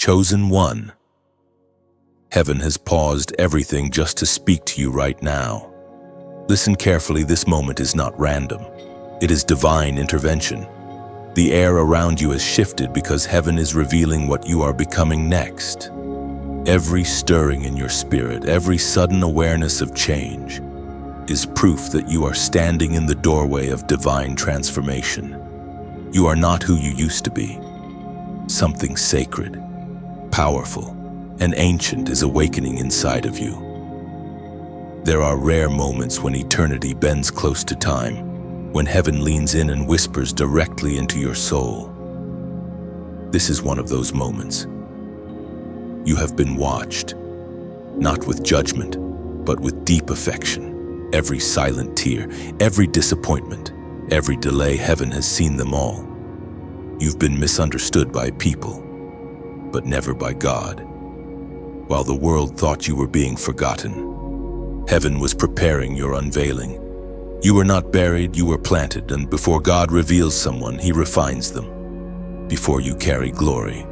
Chosen one. Heaven has paused everything just to speak to you right now. Listen carefully, this moment is not random. It is divine intervention. The air around you has shifted because heaven is revealing what you are becoming next. Every stirring in your spirit, every sudden awareness of change, is proof that you are standing in the doorway of divine transformation. You are not who you used to be. Something sacred, powerful, and ancient is awakening inside of you. There are rare moments when eternity bends close to time, when heaven leans in and whispers directly into your soul. This is one of those moments. You have been watched, not with judgment, but with deep affection. Every silent tear, every disappointment, every delay, heaven has seen them all. You've been misunderstood by people, but never by God. While the world thought you were being forgotten, heaven was preparing your unveiling. You were not buried, you were planted, and before God reveals someone, He refines them. Before you carry glory,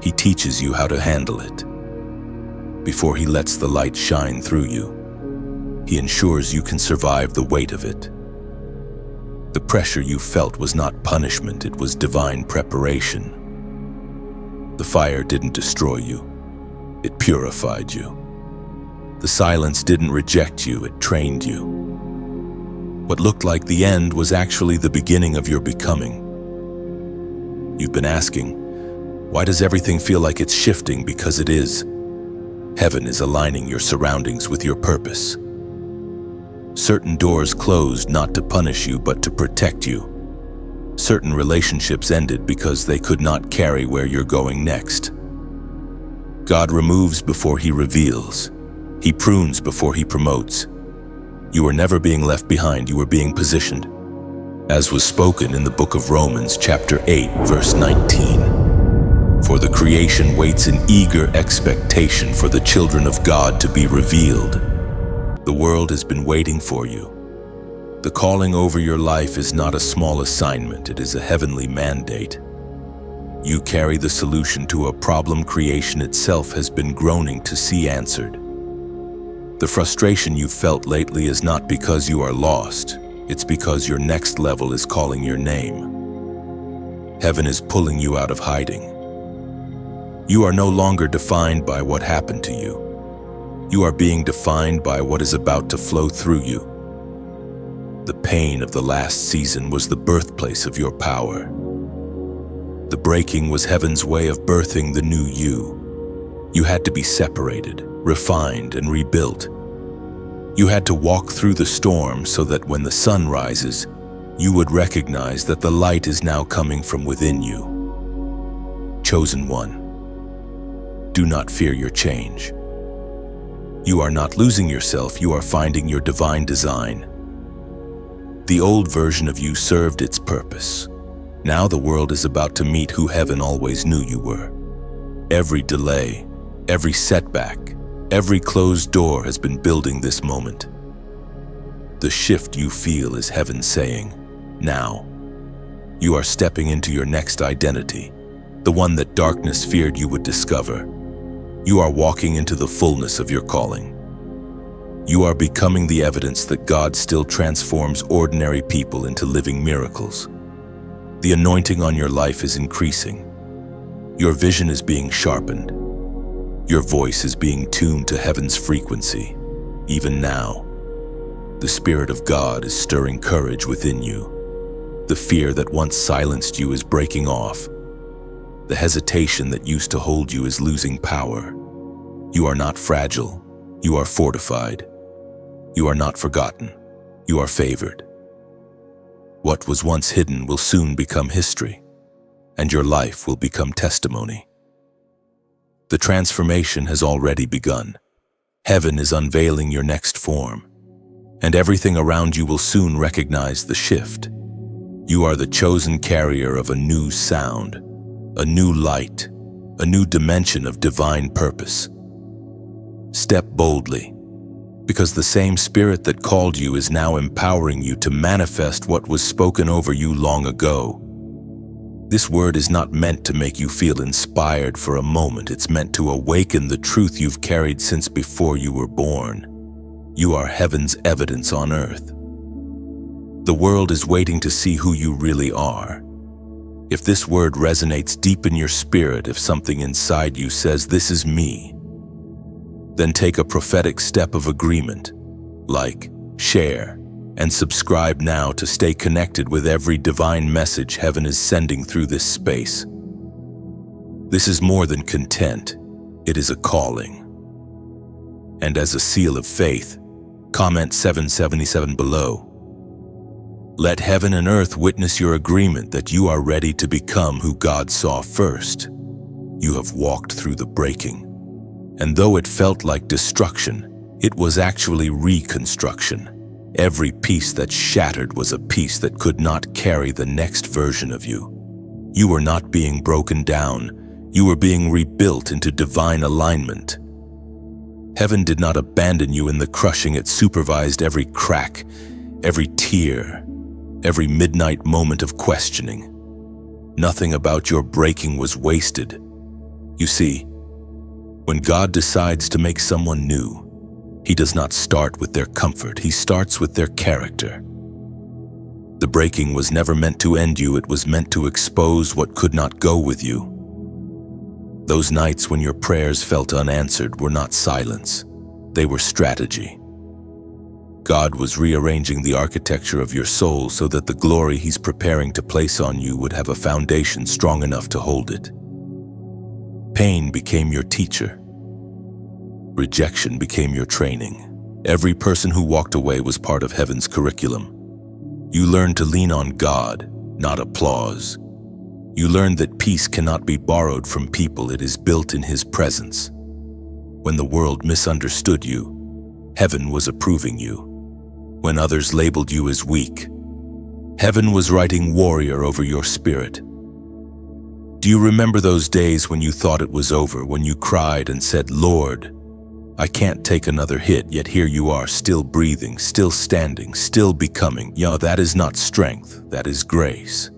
He teaches you how to handle it. Before He lets the light shine through you, He ensures you can survive the weight of it. The pressure you felt was not punishment, it was divine preparation. The fire didn't destroy you, it purified you. The silence didn't reject you, it trained you. What looked like the end was actually the beginning of your becoming. You've been asking, why does everything feel like it's shifting? Because it is. Heaven is aligning your surroundings with your purpose. Certain doors closed not to punish you, but to protect you. Certain relationships ended because they could not carry where you're going next. God removes before He reveals. He prunes before He promotes. You were never being left behind, you were being positioned. As was spoken in the book of Romans, chapter 8, verse 19. For the creation waits in eager expectation for the children of God to be revealed. The world has been waiting for you. The calling over your life is not a small assignment, it is a heavenly mandate. You carry the solution to a problem creation itself has been groaning to see answered. The frustration you've felt lately is not because you are lost, it's because your next level is calling your name. Heaven is pulling you out of hiding. You are no longer defined by what happened to you. You are being defined by what is about to flow through you. The pain of the last season was the birthplace of your power. The breaking was heaven's way of birthing the new you. You had to be separated, refined, and rebuilt. You had to walk through the storm so that when the sun rises, you would recognize that the light is now coming from within you. Chosen one, do not fear your change. You are not losing yourself, you are finding your divine design. The old version of you served its purpose. Now the world is about to meet who heaven always knew you were. Every delay, every setback, every closed door has been building this moment. The shift you feel is heaven saying, now. You are stepping into your next identity, the one that darkness feared you would discover. You are walking into the fullness of your calling. You are becoming the evidence that God still transforms ordinary people into living miracles. The anointing on your life is increasing. Your vision is being sharpened. Your voice is being tuned to heaven's frequency. Even now, the Spirit of God is stirring courage within you. The fear that once silenced you is breaking off. The hesitation that used to hold you is losing power. You are not fragile. You are fortified. You are not forgotten. You are favored. What was once hidden will soon become history, and your life will become testimony. The transformation has already begun. Heaven is unveiling your next form, and everything around you will soon recognize the shift. You are the chosen carrier of a new sound, a new light, a new dimension of divine purpose. Step boldly, because the same Spirit that called you is now empowering you to manifest what was spoken over you long ago. This word is not meant to make you feel inspired for a moment. It's meant to awaken the truth you've carried since before you were born. You are heaven's evidence on earth. The world is waiting to see who you really are. If this word resonates deep in your spirit, if something inside you says, "This is me," then take a prophetic step of agreement. Like, share, and subscribe now to stay connected with every divine message heaven is sending through this space. This is more than content, it is a calling. And as a seal of faith, comment 777 below. Let heaven and earth witness your agreement that you are ready to become who God saw first. You have walked through the breaking, and though it felt like destruction, it was actually reconstruction. Every piece that shattered was a piece that could not carry the next version of you. You were not being broken down, you were being rebuilt into divine alignment. Heaven did not abandon you in the crushing, it supervised every crack, every tear, every midnight moment of questioning. Nothing about your breaking was wasted. You see, when God decides to make someone new, He does not start with their comfort, He starts with their character. The breaking was never meant to end you, it was meant to expose what could not go with you. Those nights when your prayers felt unanswered were not silence, they were strategy. God was rearranging the architecture of your soul so that the glory He's preparing to place on you would have a foundation strong enough to hold it. Pain became your teacher. Rejection became your training. Every person who walked away was part of heaven's curriculum. You learned to lean on God, not applause. You learned that peace cannot be borrowed from people, it is built in His presence. When the world misunderstood you, heaven was approving you. When others labeled you as weak, heaven was writing warrior over your spirit. Do you remember those days when you thought it was over, when you cried and said, "Lord, I can't take another hit," yet here you are, still breathing, still standing, still becoming? Yeah, that is not strength, that is grace.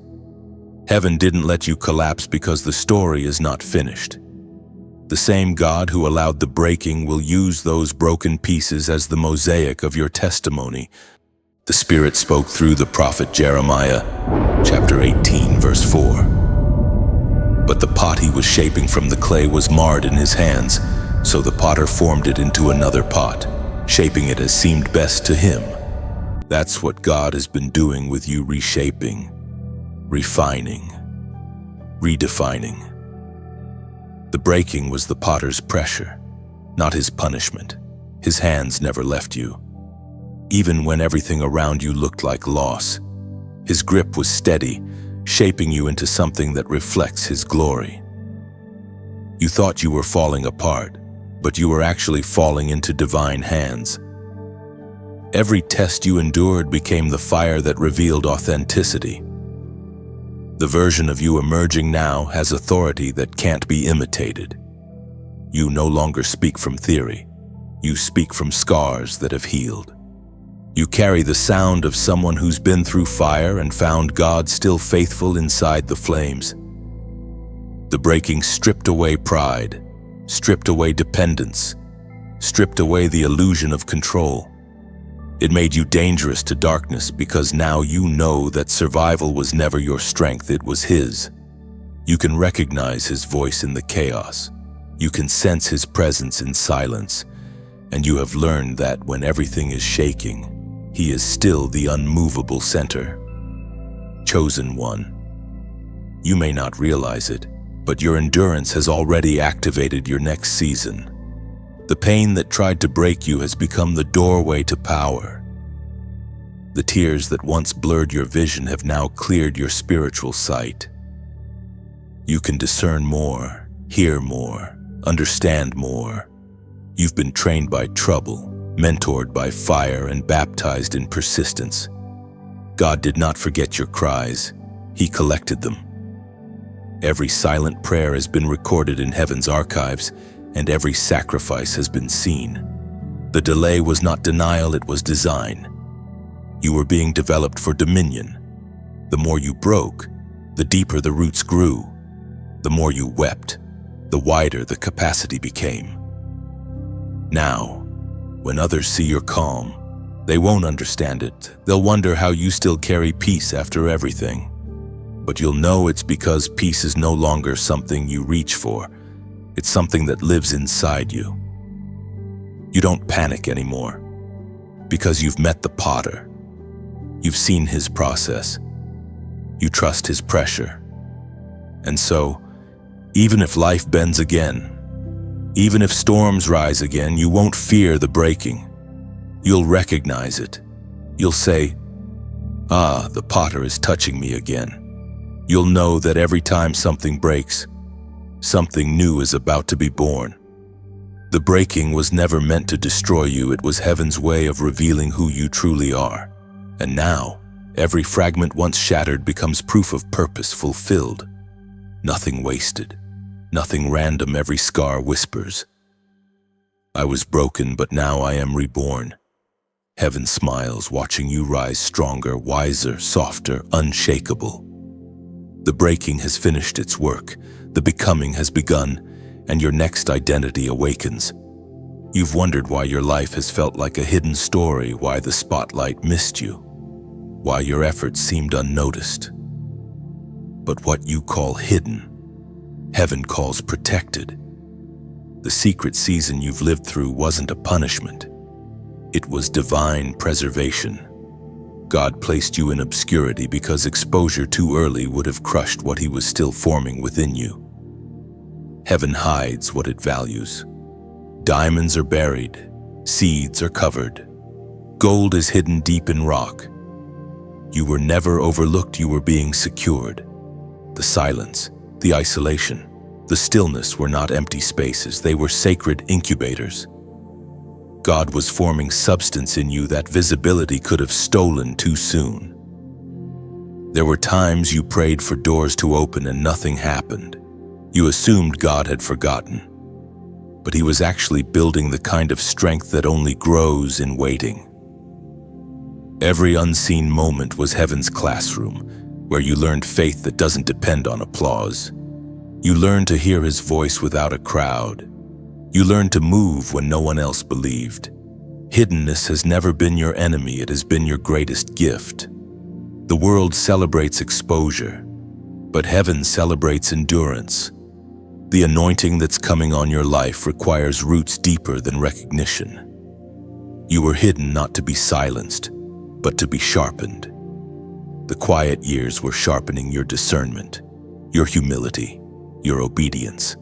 Heaven didn't let you collapse because the story is not finished. The same God who allowed the breaking will use those broken pieces as the mosaic of your testimony. The Spirit spoke through the prophet Jeremiah, chapter 18, verse 4. But the pot he was shaping from the clay was marred in his hands, so the potter formed it into another pot, shaping it as seemed best to him. That's what God has been doing with you, reshaping, refining, redefining. The breaking was the potter's pressure, not his punishment. His hands never left you. Even when everything around you looked like loss, his grip was steady, shaping you into something that reflects his glory. You thought you were falling apart, but you were actually falling into divine hands. Every test you endured became the fire that revealed authenticity. The version of you emerging now has authority that can't be imitated. You no longer speak from theory. You speak from scars that have healed. You carry the sound of someone who's been through fire and found God still faithful inside the flames. The breaking stripped away pride, stripped away dependence, stripped away the illusion of control. It made you dangerous to darkness because now you know that survival was never your strength, it was His. You can recognize His voice in the chaos. You can sense His presence in silence. And you have learned that when everything is shaking, He is still the unmovable center. Chosen one. You may not realize it, but your endurance has already activated your next season. The pain that tried to break you has become the doorway to power. The tears that once blurred your vision have now cleared your spiritual sight. You can discern more, hear more, understand more. You've been trained by trouble, mentored by fire, and baptized in persistence. God did not forget your cries. He collected them. Every silent prayer has been recorded in heaven's archives, and every sacrifice has been seen. The delay was not denial, it was design. You were being developed for dominion. The more you broke, The deeper the roots grew, the more you wept, the wider the capacity became. Now, when others see your calm, they won't understand it. They'll wonder how you still carry peace after everything. But you'll know it's because peace is no longer something you reach for. It's something that lives inside you. You don't panic anymore because you've met the potter. You've seen his process. You trust his pressure. And so, even if life bends again, even if storms rise again, you won't fear the breaking. You'll recognize it. You'll say, "Ah, the potter is touching me again." You'll know that every time something breaks, something new is about to be born. The breaking was never meant to destroy you. It was heaven's way of revealing who you truly are. And now, every fragment once shattered becomes proof of purpose fulfilled. Nothing wasted, nothing random. Every scar whispers, "I was broken, but now I am reborn." Heaven smiles, watching you rise stronger, wiser, softer, unshakable. The breaking has finished its work, the becoming has begun, and your next identity awakens. You've wondered why your life has felt like a hidden story, why the spotlight missed you, why your efforts seemed unnoticed. But what you call hidden, heaven calls protected. The secret season you've lived through wasn't a punishment. It was divine preservation. God placed you in obscurity because exposure too early would have crushed what he was still forming within you. Heaven hides what it values. Diamonds are buried, seeds are covered. Gold is hidden deep in rock. You were never overlooked, you were being secured. The silence, the isolation, the stillness were not empty spaces, they were sacred incubators. God was forming substance in you that visibility could have stolen too soon. There were times you prayed for doors to open and nothing happened. You assumed God had forgotten. But he was actually building the kind of strength that only grows in waiting. Every unseen moment was heaven's classroom, where you learned faith that doesn't depend on applause. You learned to hear his voice without a crowd. You learned to move when no one else believed. Hiddenness has never been your enemy, it has been your greatest gift. The world celebrates exposure, but heaven celebrates endurance. The anointing that's coming on your life requires roots deeper than recognition. You were hidden not to be silenced, but to be sharpened. The quiet years were sharpening your discernment, your humility, your obedience.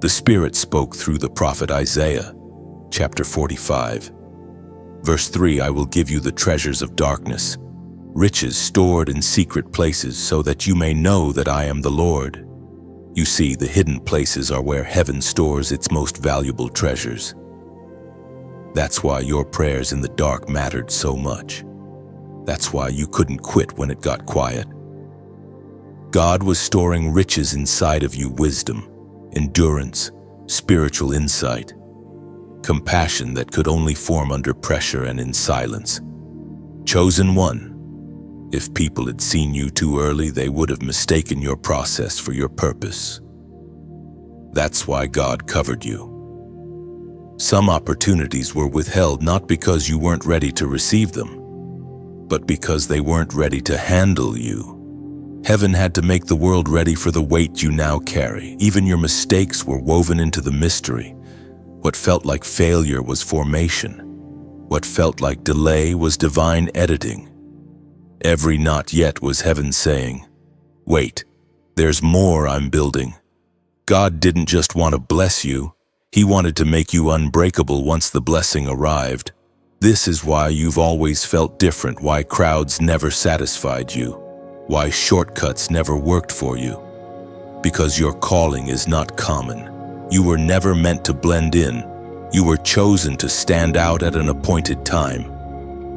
The Spirit spoke through the prophet Isaiah, chapter 45. Verse 3, "I will give you the treasures of darkness, riches stored in secret places, so that you may know that I am the Lord." You see, the hidden places are where heaven stores its most valuable treasures. That's why your prayers in the dark mattered so much. That's why you couldn't quit when it got quiet. God was storing riches inside of you: wisdom, endurance, spiritual insight, compassion that could only form under pressure and in silence. Chosen one. If people had seen you too early, they would have mistaken your process for your purpose. That's why God covered you. Some opportunities were withheld not because you weren't ready to receive them, but because they weren't ready to handle you. Heaven had to make the world ready for the weight you now carry. Even your mistakes were woven into the mystery. What felt like failure was formation. What felt like delay was divine editing. Every not yet was heaven saying, "Wait, there's more I'm building." God didn't just want to bless you, he wanted to make you unbreakable once the blessing arrived. This is why you've always felt different, why crowds never satisfied you, why shortcuts never worked for you. Because your calling is not common. You were never meant to blend in. You were chosen to stand out at an appointed time,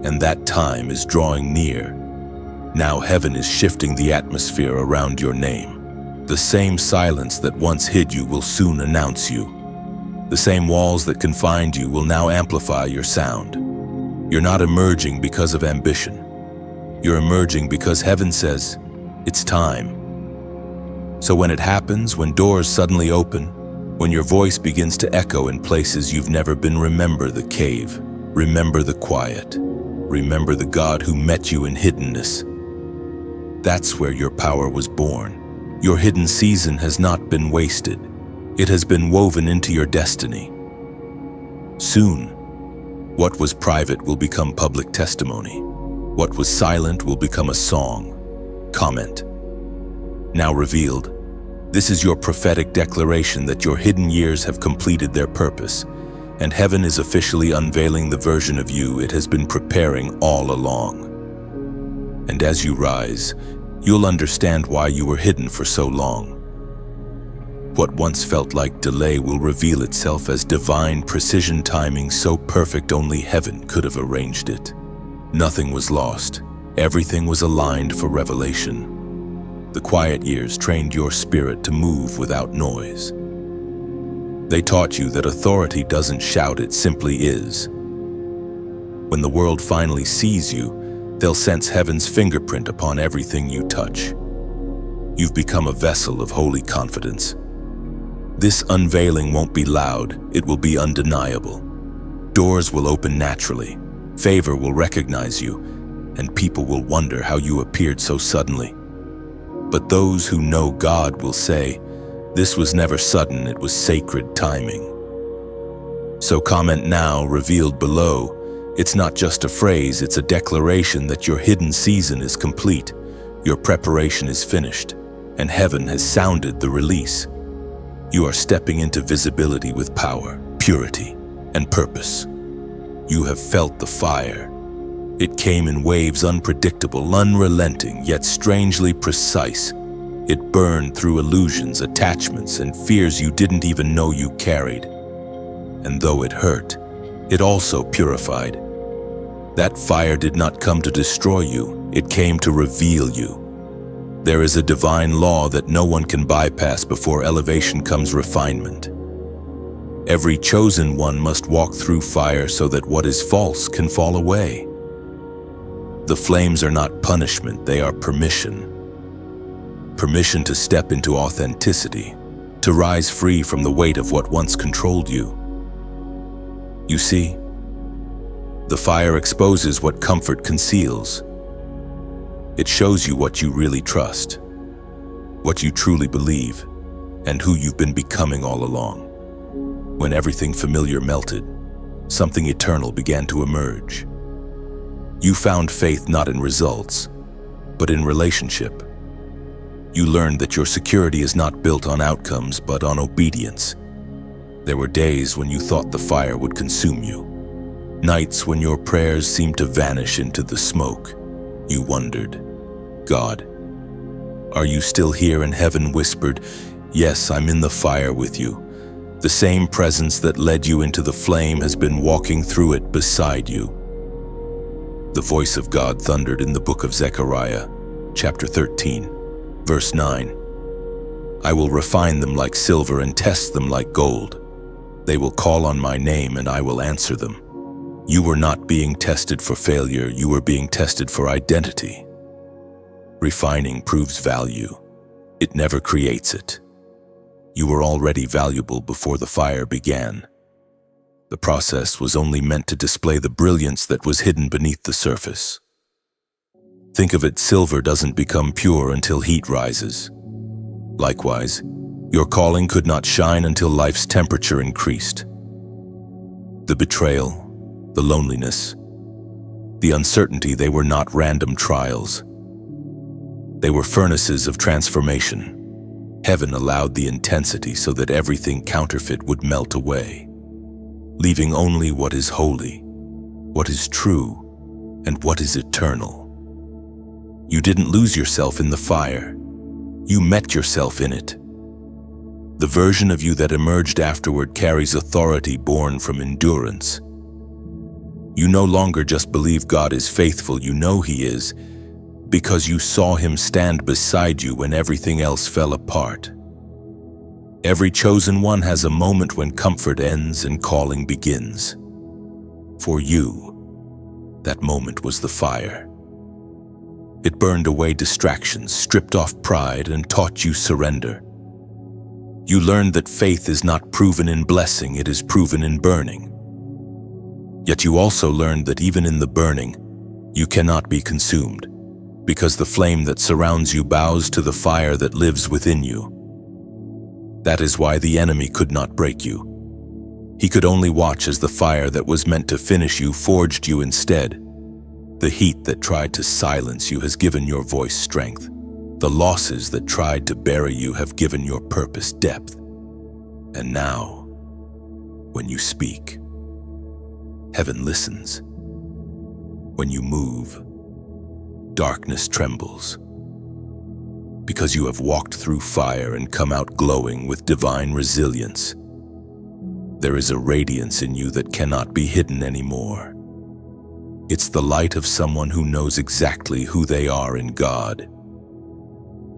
and that time is drawing near. Now heaven is shifting the atmosphere around your name. The same silence that once hid you will soon announce you. The same walls that confined you will now amplify your sound. You're not emerging because of ambition. You're emerging because heaven says, It's time. So when it happens, when doors suddenly open, when your voice begins to echo in places you've never been, remember the cave, remember the quiet, remember the God who met you in hiddenness. That's where your power was born. Your hidden season has not been wasted. It has been woven into your destiny. Soon, what was private will become public testimony. What was silent will become a song. Comment. Now revealed. This is your prophetic declaration that your hidden years have completed their purpose, and heaven is officially unveiling the version of you it has been preparing all along. And as you rise, you'll understand why you were hidden for so long. What once felt like delay will reveal itself as divine precision, timing so perfect only heaven could have arranged it. Nothing was lost. Everything was aligned for revelation. The quiet years trained your spirit to move without noise. They taught you that authority doesn't shout, it simply is. When the world finally sees you, they'll sense heaven's fingerprint upon everything you touch. You've become a vessel of holy confidence. This unveiling won't be loud, it will be undeniable. Doors will open naturally, favor will recognize you, and people will wonder how you appeared so suddenly. But those who know God will say, this was never sudden, it was sacred timing. So comment now, revealed below. It's not just a phrase, it's a declaration that your hidden season is complete, your preparation is finished, and heaven has sounded the release. You are stepping into visibility with power, purity, and purpose. You have felt the fire. It came in waves, unpredictable, unrelenting, yet strangely precise. It burned through illusions, attachments, and fears you didn't even know you carried. And though it hurt, it also purified. That fire did not come to destroy you, it came to reveal you. There is a divine law that no one can bypass. Before elevation comes refinement. Every chosen one must walk through fire so that what is false can fall away. The flames are not punishment, they are permission. Permission to step into authenticity, to rise free from the weight of what once controlled you. You see, the fire exposes what comfort conceals. It shows you what you really trust, what you truly believe, and who you've been becoming all along. When everything familiar melted, something eternal began to emerge. You found faith not in results, but in relationship. You learned that your security is not built on outcomes, but on obedience. There were days when you thought the fire would consume you. Nights when your prayers seemed to vanish into the smoke. You wondered, God, are you still here? And heaven whispered, yes, I'm in the fire with you. The same presence that led you into the flame has been walking through it beside you. The voice of God thundered in the book of Zechariah, chapter 13, verse 9. I will refine them like silver and test them like gold. They will call on my name and I will answer them. You were not being tested for failure, you were being tested for identity. Refining proves value. It never creates it. You were already valuable before the fire began. The process was only meant to display the brilliance that was hidden beneath the surface. Think of it, silver doesn't become pure until heat rises. Likewise, your calling could not shine until life's temperature increased. The betrayal, the loneliness, the uncertainty, they were not random trials. They were furnaces of transformation. Heaven allowed the intensity so that everything counterfeit would melt away, leaving only what is holy, what is true, and what is eternal. You didn't lose yourself in the fire. You met yourself in it. The version of you that emerged afterward carries authority born from endurance. You no longer just believe God is faithful, you know He is, because you saw Him stand beside you when everything else fell apart. Every chosen one has a moment when comfort ends and calling begins. For you, that moment was the fire. It burned away distractions, stripped off pride, and taught you surrender. You learned that faith is not proven in blessing, it is proven in burning. Yet you also learned that even in the burning, you cannot be consumed, because the flame that surrounds you bows to the fire that lives within you. That is why the enemy could not break you. He could only watch as the fire that was meant to finish you forged you instead. The heat that tried to silence you has given your voice strength. The losses that tried to bury you have given your purpose depth. And now, when you speak, heaven listens. When you move, darkness trembles. Because you have walked through fire and come out glowing with divine resilience. There is a radiance in you that cannot be hidden anymore. It's the light of someone who knows exactly who they are in God.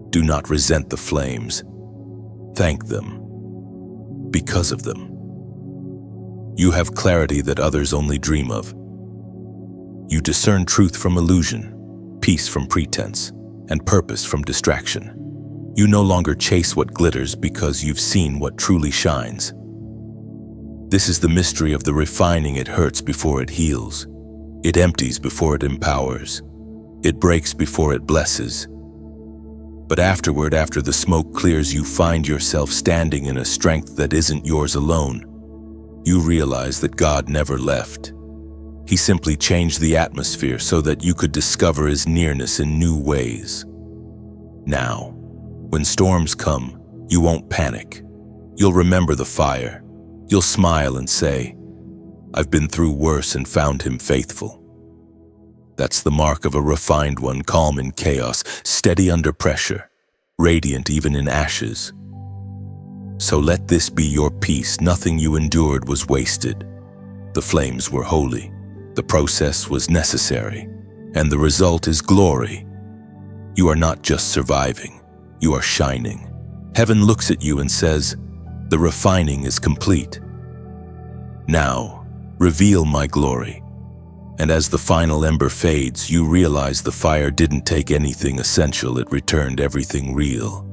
Do not resent the flames. Thank them. Because of them. You have clarity that others only dream of. You discern truth from illusion, peace from pretense, and purpose from distraction. You no longer chase what glitters because you've seen what truly shines. This is the mystery of the refining. It hurts before it heals. It empties before it empowers. It breaks before it blesses. But afterward, after the smoke clears, you find yourself standing in a strength that isn't yours alone. You realize that God never left. He simply changed the atmosphere so that you could discover His nearness in new ways. Now, when storms come, you won't panic. You'll remember the fire. You'll smile and say, "I've been through worse and found Him faithful." That's the mark of a refined one, calm in chaos, steady under pressure, radiant even in ashes. So let this be your peace. Nothing you endured was wasted. The flames were holy. The process was necessary. And the result is glory. You are not just surviving. You are shining. Heaven looks at you and says, "The refining is complete. Now, reveal my glory." And as the final ember fades, you realize the fire didn't take anything essential, it returned everything real.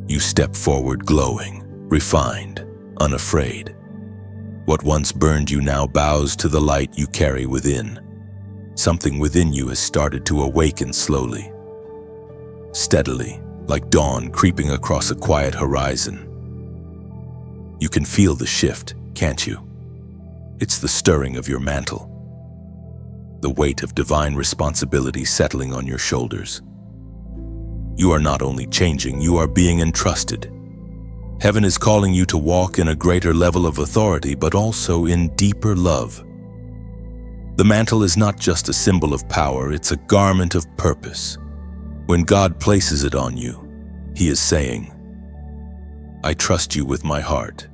You step forward glowing, refined, unafraid. What once burned you now bows to the light you carry within. Something within you has started to awaken slowly, steadily, like dawn creeping across a quiet horizon. You can feel the shift, can't you? It's the stirring of your mantle. The weight of divine responsibility settling on your shoulders. You are not only changing, you are being entrusted. Heaven is calling you to walk in a greater level of authority, but also in deeper love. The mantle is not just a symbol of power, it's a garment of purpose. When God places it on you, He is saying, "I trust you with my heart."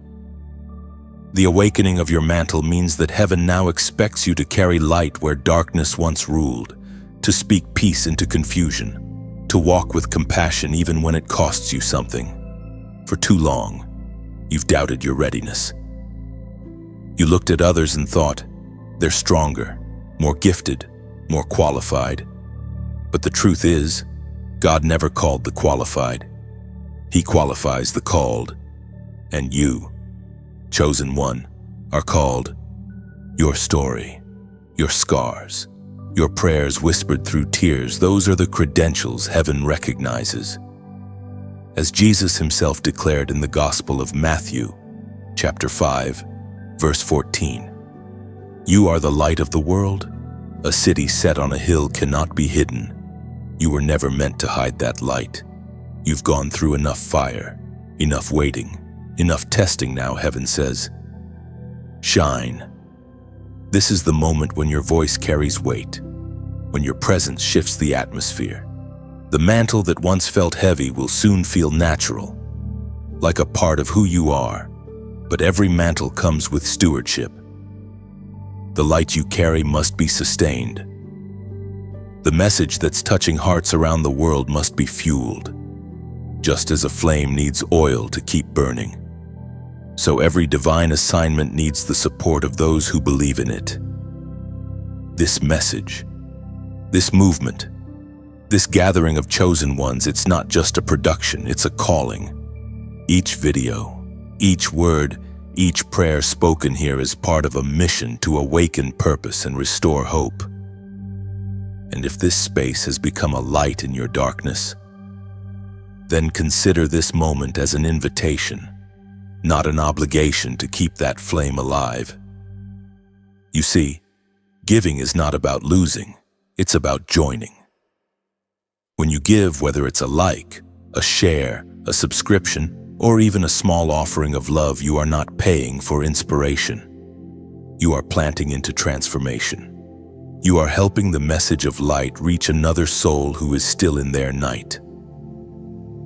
The awakening of your mantle means that heaven now expects you to carry light where darkness once ruled, to speak peace into confusion, to walk with compassion even when it costs you something. For too long, you've doubted your readiness. You looked at others and thought, they're stronger, more gifted, more qualified. But the truth is, God never called the qualified. He qualifies the called. And you, chosen one, are called. Your story, your scars, your prayers whispered through tears, those are the credentials heaven recognizes. As Jesus Himself declared in the Gospel of Matthew, chapter 5, verse 14, "You are the light of the world. A city set on a hill cannot be hidden. You were never meant to hide that light. You've gone through enough fire, enough waiting, enough testing now," heaven says. Shine. This is the moment when your voice carries weight, when your presence shifts the atmosphere. The mantle that once felt heavy will soon feel natural, like a part of who you are. But every mantle comes with stewardship. The light you carry must be sustained. The message that's touching hearts around the world must be fueled, just as a flame needs oil to keep burning. So every divine assignment needs the support of those who believe in it. This message, this movement, This gathering of chosen ones, it's not just a production, it's a calling. Each video, each word, each prayer spoken here is part of a mission to awaken purpose and restore hope. And if this space has become a light in your darkness, then consider this moment as an invitation, not an obligation to keep that flame alive. You see, giving is not about losing, it's about joining. When you give, whether it's a like, a share, a subscription, or even a small offering of love, you are not paying for inspiration. You are planting into transformation. You are helping the message of light reach another soul who is still in their night.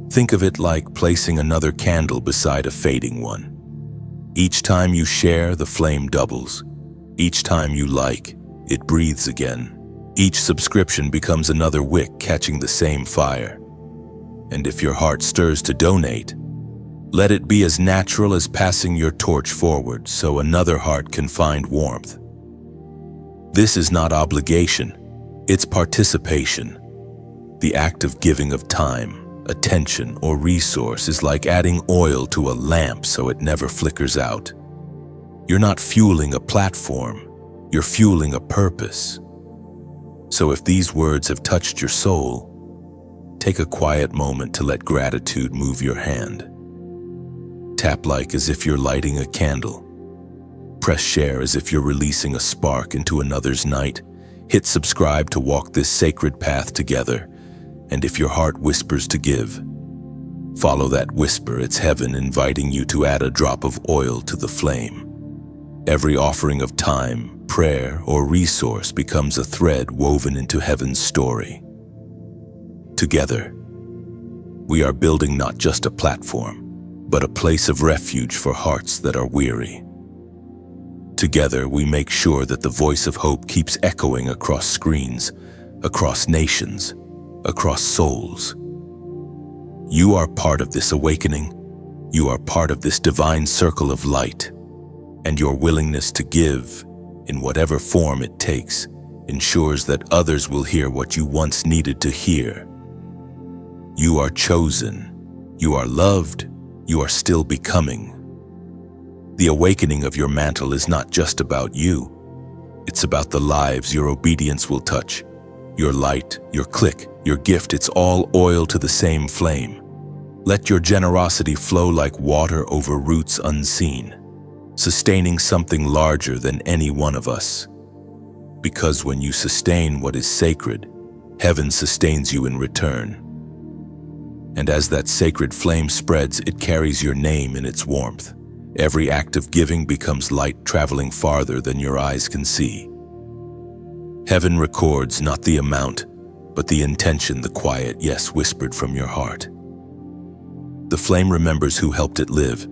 Think of it like placing another candle beside a fading one. Each time you share, the flame doubles. Each time you like, it breathes again. Each subscription becomes another wick catching the same fire. And if your heart stirs to donate, let it be as natural as passing your torch forward so another heart can find warmth. This is not obligation, it's participation. The act of giving of time, attention, or resource is like adding oil to a lamp so it never flickers out. You're not fueling a platform, you're fueling a purpose. So if these words have touched your soul, take a quiet moment to let gratitude move your hand. Tap like as if you're lighting a candle. Press share as if you're releasing a spark into another's night. Hit subscribe to walk this sacred path together. And if your heart whispers to give, follow that whisper. It's heaven inviting you to add a drop of oil to the flame. Every offering of time, prayer, or resource becomes a thread woven into heaven's story. Together, we are building not just a platform, but a place of refuge for hearts that are weary. Together, we make sure that the voice of hope keeps echoing across screens, across nations, across souls. You are part of this awakening. You are part of this divine circle of light. And your willingness to give, in whatever form it takes, ensures that others will hear what you once needed to hear. You are chosen. You are loved. You are still becoming. The awakening of your mantle is not just about you. It's about the lives your obedience will touch. Your light, your click, your gift, it's all oil to the same flame. Let your generosity flow like water over roots unseen, sustaining something larger than any one of us. Because when you sustain what is sacred, heaven sustains you in return. And as that sacred flame spreads, it carries your name in its warmth. Every act of giving becomes light traveling farther than your eyes can see. Heaven records not the amount, but the intention, the quiet yes whispered from your heart. The flame remembers who helped it live,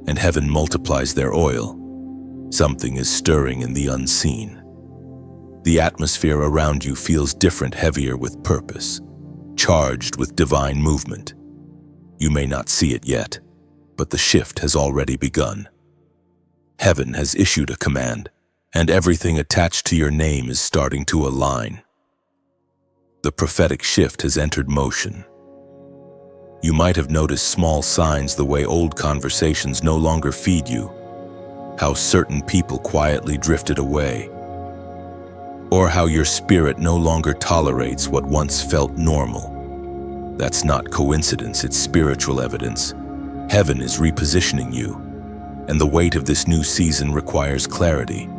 and heaven multiplies their oil. Something is stirring in the unseen. The atmosphere around you feels different, heavier with purpose, charged with divine movement. You may not see it yet, but the shift has already begun. Heaven has issued a command, and everything attached to your name is starting to align. The prophetic shift has entered motion. You might have noticed small signs, the way old conversations no longer feed you, how certain people quietly drifted away, or how your spirit no longer tolerates what once felt normal. That's not coincidence, it's spiritual evidence. Heaven is repositioning you, and the weight of this new season requires clarity.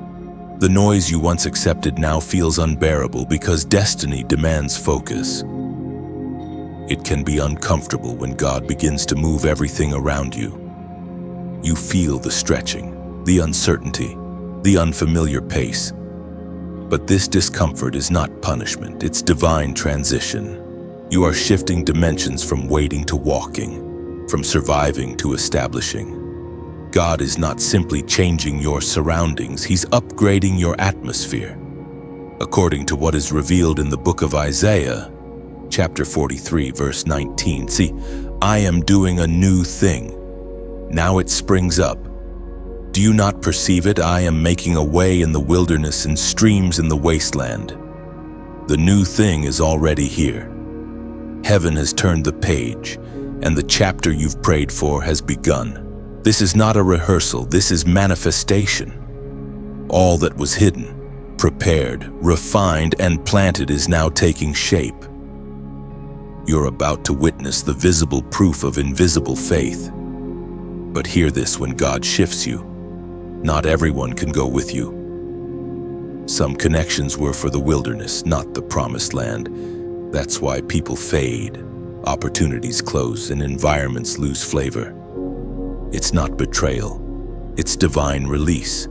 The noise you once accepted now feels unbearable because destiny demands focus. It can be uncomfortable when God begins to move everything around you. You feel the stretching, the uncertainty, the unfamiliar pace. But this discomfort is not punishment, it's divine transition. You are shifting dimensions from waiting to walking, from surviving to establishing. God is not simply changing your surroundings, He's upgrading your atmosphere. According to what is revealed in the book of Isaiah, chapter 43, verse 19, see, I am doing a new thing. Now it springs up. Do you not perceive it? I am making a way in the wilderness and streams in the wasteland. The new thing is already here. Heaven has turned the page, and the chapter you've prayed for has begun. This is not a rehearsal, this is manifestation. All that was hidden, prepared, refined, and planted is now taking shape. You're about to witness the visible proof of invisible faith. But hear this: when God shifts you, not everyone can go with you. Some connections were for the wilderness, not the promised land. That's why people fade, opportunities close, and environments lose flavor. It's not betrayal, it's divine release.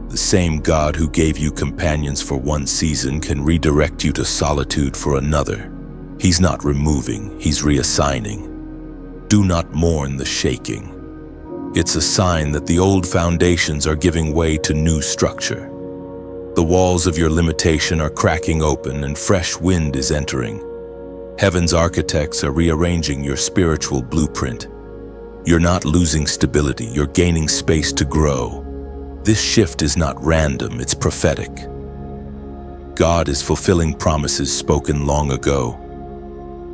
The same God who gave you companions for one season can redirect you to solitude for another. He's not removing, he's reassigning. Do not mourn the shaking. It's a sign that the old foundations are giving way to new structure. The walls of your limitation are cracking open and fresh wind is entering. Heaven's architects are rearranging your spiritual blueprint. You're not losing stability, you're gaining space to grow. This shift is not random, it's prophetic. God is fulfilling promises spoken long ago.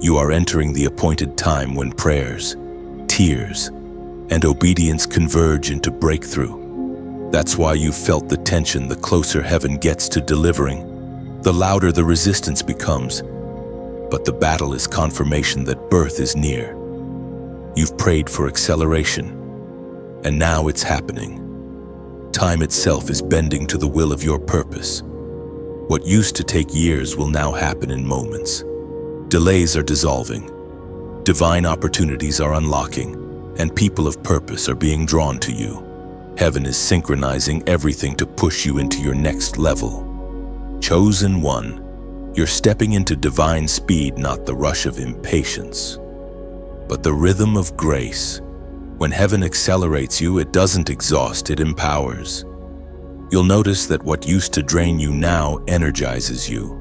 You are entering the appointed time when prayers, tears, and obedience converge into breakthrough. That's why you've felt the tension. The closer heaven gets to delivering, the louder the resistance becomes. But the battle is confirmation that birth is near. You've prayed for acceleration, and now it's happening. Time itself is bending to the will of your purpose. What used to take years will now happen in moments. Delays are dissolving, divine opportunities are unlocking, and people of purpose are being drawn to you. Heaven is synchronizing everything to push you into your next level. Chosen one, you're stepping into divine speed, not the rush of impatience, but the rhythm of grace. When heaven accelerates you, it doesn't exhaust, it empowers. You'll notice that what used to drain you now energizes you.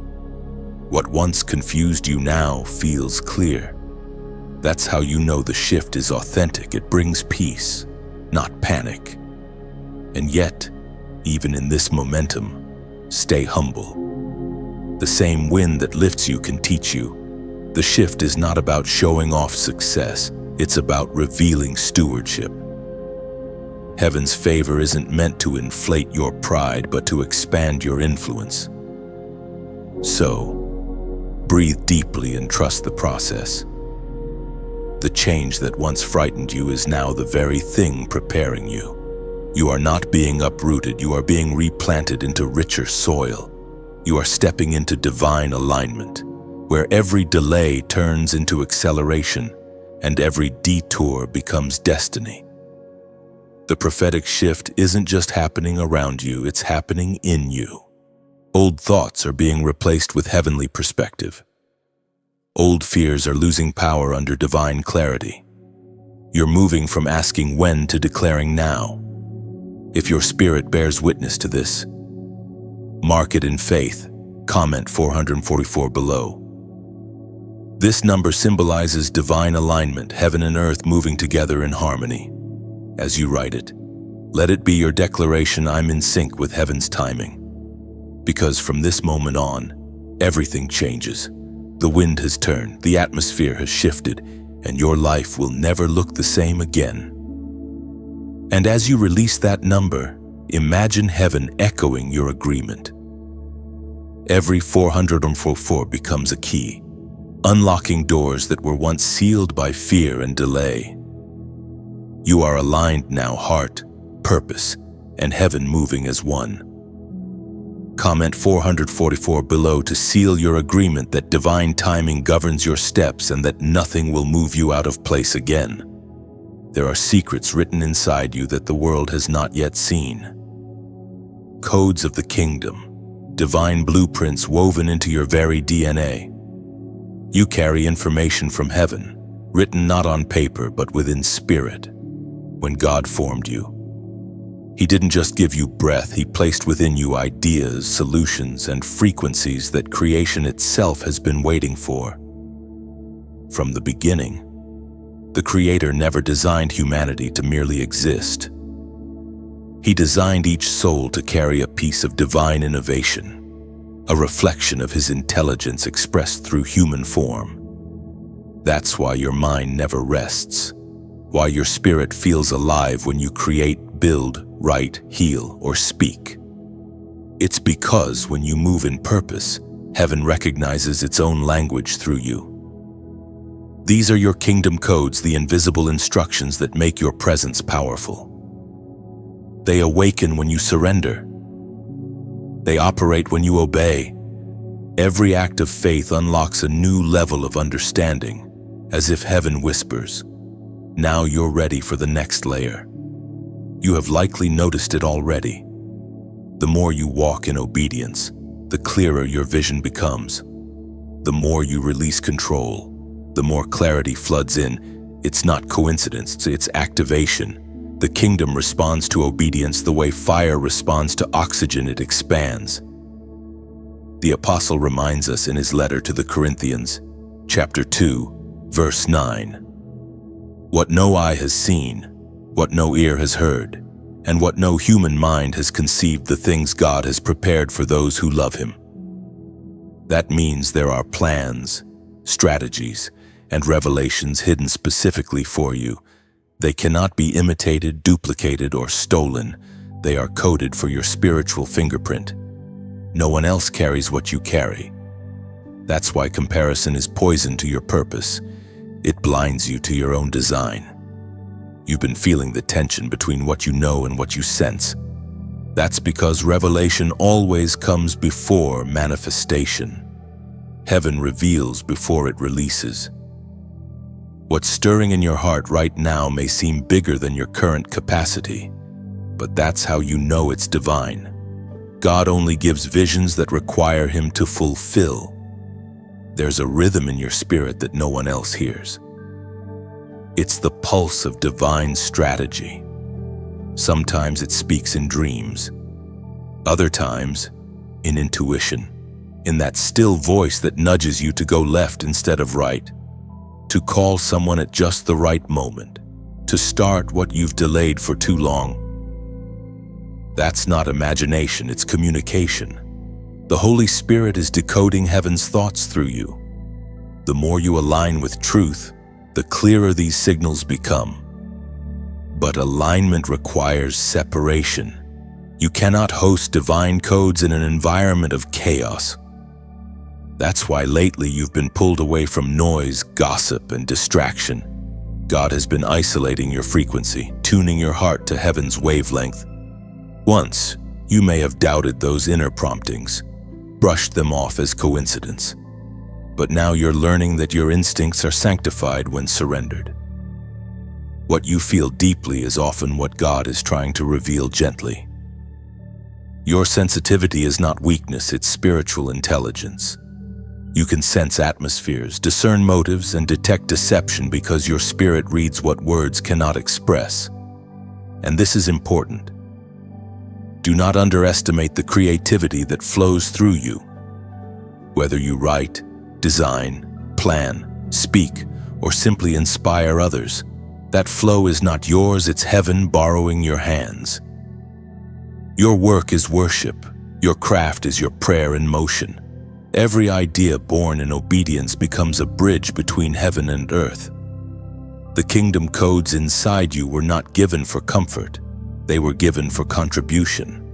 What once confused you now feels clear. That's how you know the shift is authentic. It brings peace, not panic. And yet, even in this momentum, stay humble. The same wind that lifts you can teach you. The shift is not about showing off success, it's about revealing stewardship. Heaven's favor isn't meant to inflate your pride, but to expand your influence. So, breathe deeply and trust the process. The change that once frightened you is now the very thing preparing you. You are not being uprooted, you are being replanted into richer soil. You are stepping into divine alignment, where every delay turns into acceleration and every detour becomes destiny. The prophetic shift isn't just happening around you, it's happening in you. Old thoughts are being replaced with heavenly perspective. Old fears are losing power under divine clarity. You're moving from asking when to declaring now. If your spirit bears witness to this, mark it in faith. Comment 444 below. This number symbolizes divine alignment, heaven and earth moving together in harmony. As you write it, let it be your declaration: I'm in sync with heaven's timing. Because from this moment on, everything changes. The wind has turned, the atmosphere has shifted, and your life will never look the same again. And as you release that number, imagine heaven echoing your agreement. Every 444 becomes a key, unlocking doors that were once sealed by fear and delay. You are aligned now, heart, purpose, and heaven moving as one. Comment 444 below to seal your agreement that divine timing governs your steps and that nothing will move you out of place again. There are secrets written inside you that the world has not yet seen. Codes of the kingdom, divine blueprints woven into your very DNA. You carry information from heaven, written not on paper but within spirit. When God formed you, He didn't just give you breath, He placed within you ideas, solutions, and frequencies that creation itself has been waiting for. From the beginning, the Creator never designed humanity to merely exist. He designed each soul to carry a piece of divine innovation, a reflection of His intelligence expressed through human form. That's why your mind never rests, why your spirit feels alive when you create, build, write, heal, or speak. It's because when you move in purpose, heaven recognizes its own language through you. These are your kingdom codes, the invisible instructions that make your presence powerful. They awaken when you surrender. They operate when you obey. Every act of faith unlocks a new level of understanding, as if heaven whispers, "Now you're ready for the next layer." You have likely noticed it already. The more you walk in obedience, the clearer your vision becomes. The more you release control, the more clarity floods in. It's not coincidence, it's activation. The kingdom responds to obedience the way fire responds to oxygen. It expands. The apostle reminds us in his letter to the Corinthians, chapter 2, verse 9. What no eye has seen, what no ear has heard, and what no human mind has conceived, the things God has prepared for those who love him. That means there are plans, strategies, and revelations hidden specifically for you. They cannot be imitated, duplicated, or stolen. They are coded for your spiritual fingerprint. No one else carries what you carry. That's why comparison is poison to your purpose. It blinds you to your own design. You've been feeling the tension between what you know and what you sense. That's because revelation always comes before manifestation. Heaven reveals before it releases. What's stirring in your heart right now may seem bigger than your current capacity, but that's how you know it's divine. God only gives visions that require him to fulfill. There's a rhythm in your spirit that no one else hears. It's the pulse of divine strategy. Sometimes it speaks in dreams. Other times, in intuition, in that still voice that nudges you to go left instead of right, to call someone at just the right moment, to start what you've delayed for too long. That's not imagination, it's communication. The Holy Spirit is decoding heaven's thoughts through you. The more you align with truth, the clearer these signals become. But alignment requires separation. You cannot host divine codes in an environment of chaos. That's why lately you've been pulled away from noise, gossip, and distraction. God has been isolating your frequency, tuning your heart to heaven's wavelength. Once, you may have doubted those inner promptings, brushed them off as coincidence. But now you're learning that your instincts are sanctified when surrendered. What you feel deeply is often what God is trying to reveal gently. Your sensitivity is not weakness, it's spiritual intelligence. You can sense atmospheres, discern motives, and detect deception because your spirit reads what words cannot express. And this is important. Do not underestimate the creativity that flows through you. Whether you write, design, plan, speak, or simply inspire others, that flow is not yours, it's heaven borrowing your hands. Your work is worship. Your craft is your prayer in motion. Every idea born in obedience becomes a bridge between heaven and earth. The kingdom codes inside you were not given for comfort. They were given for contribution.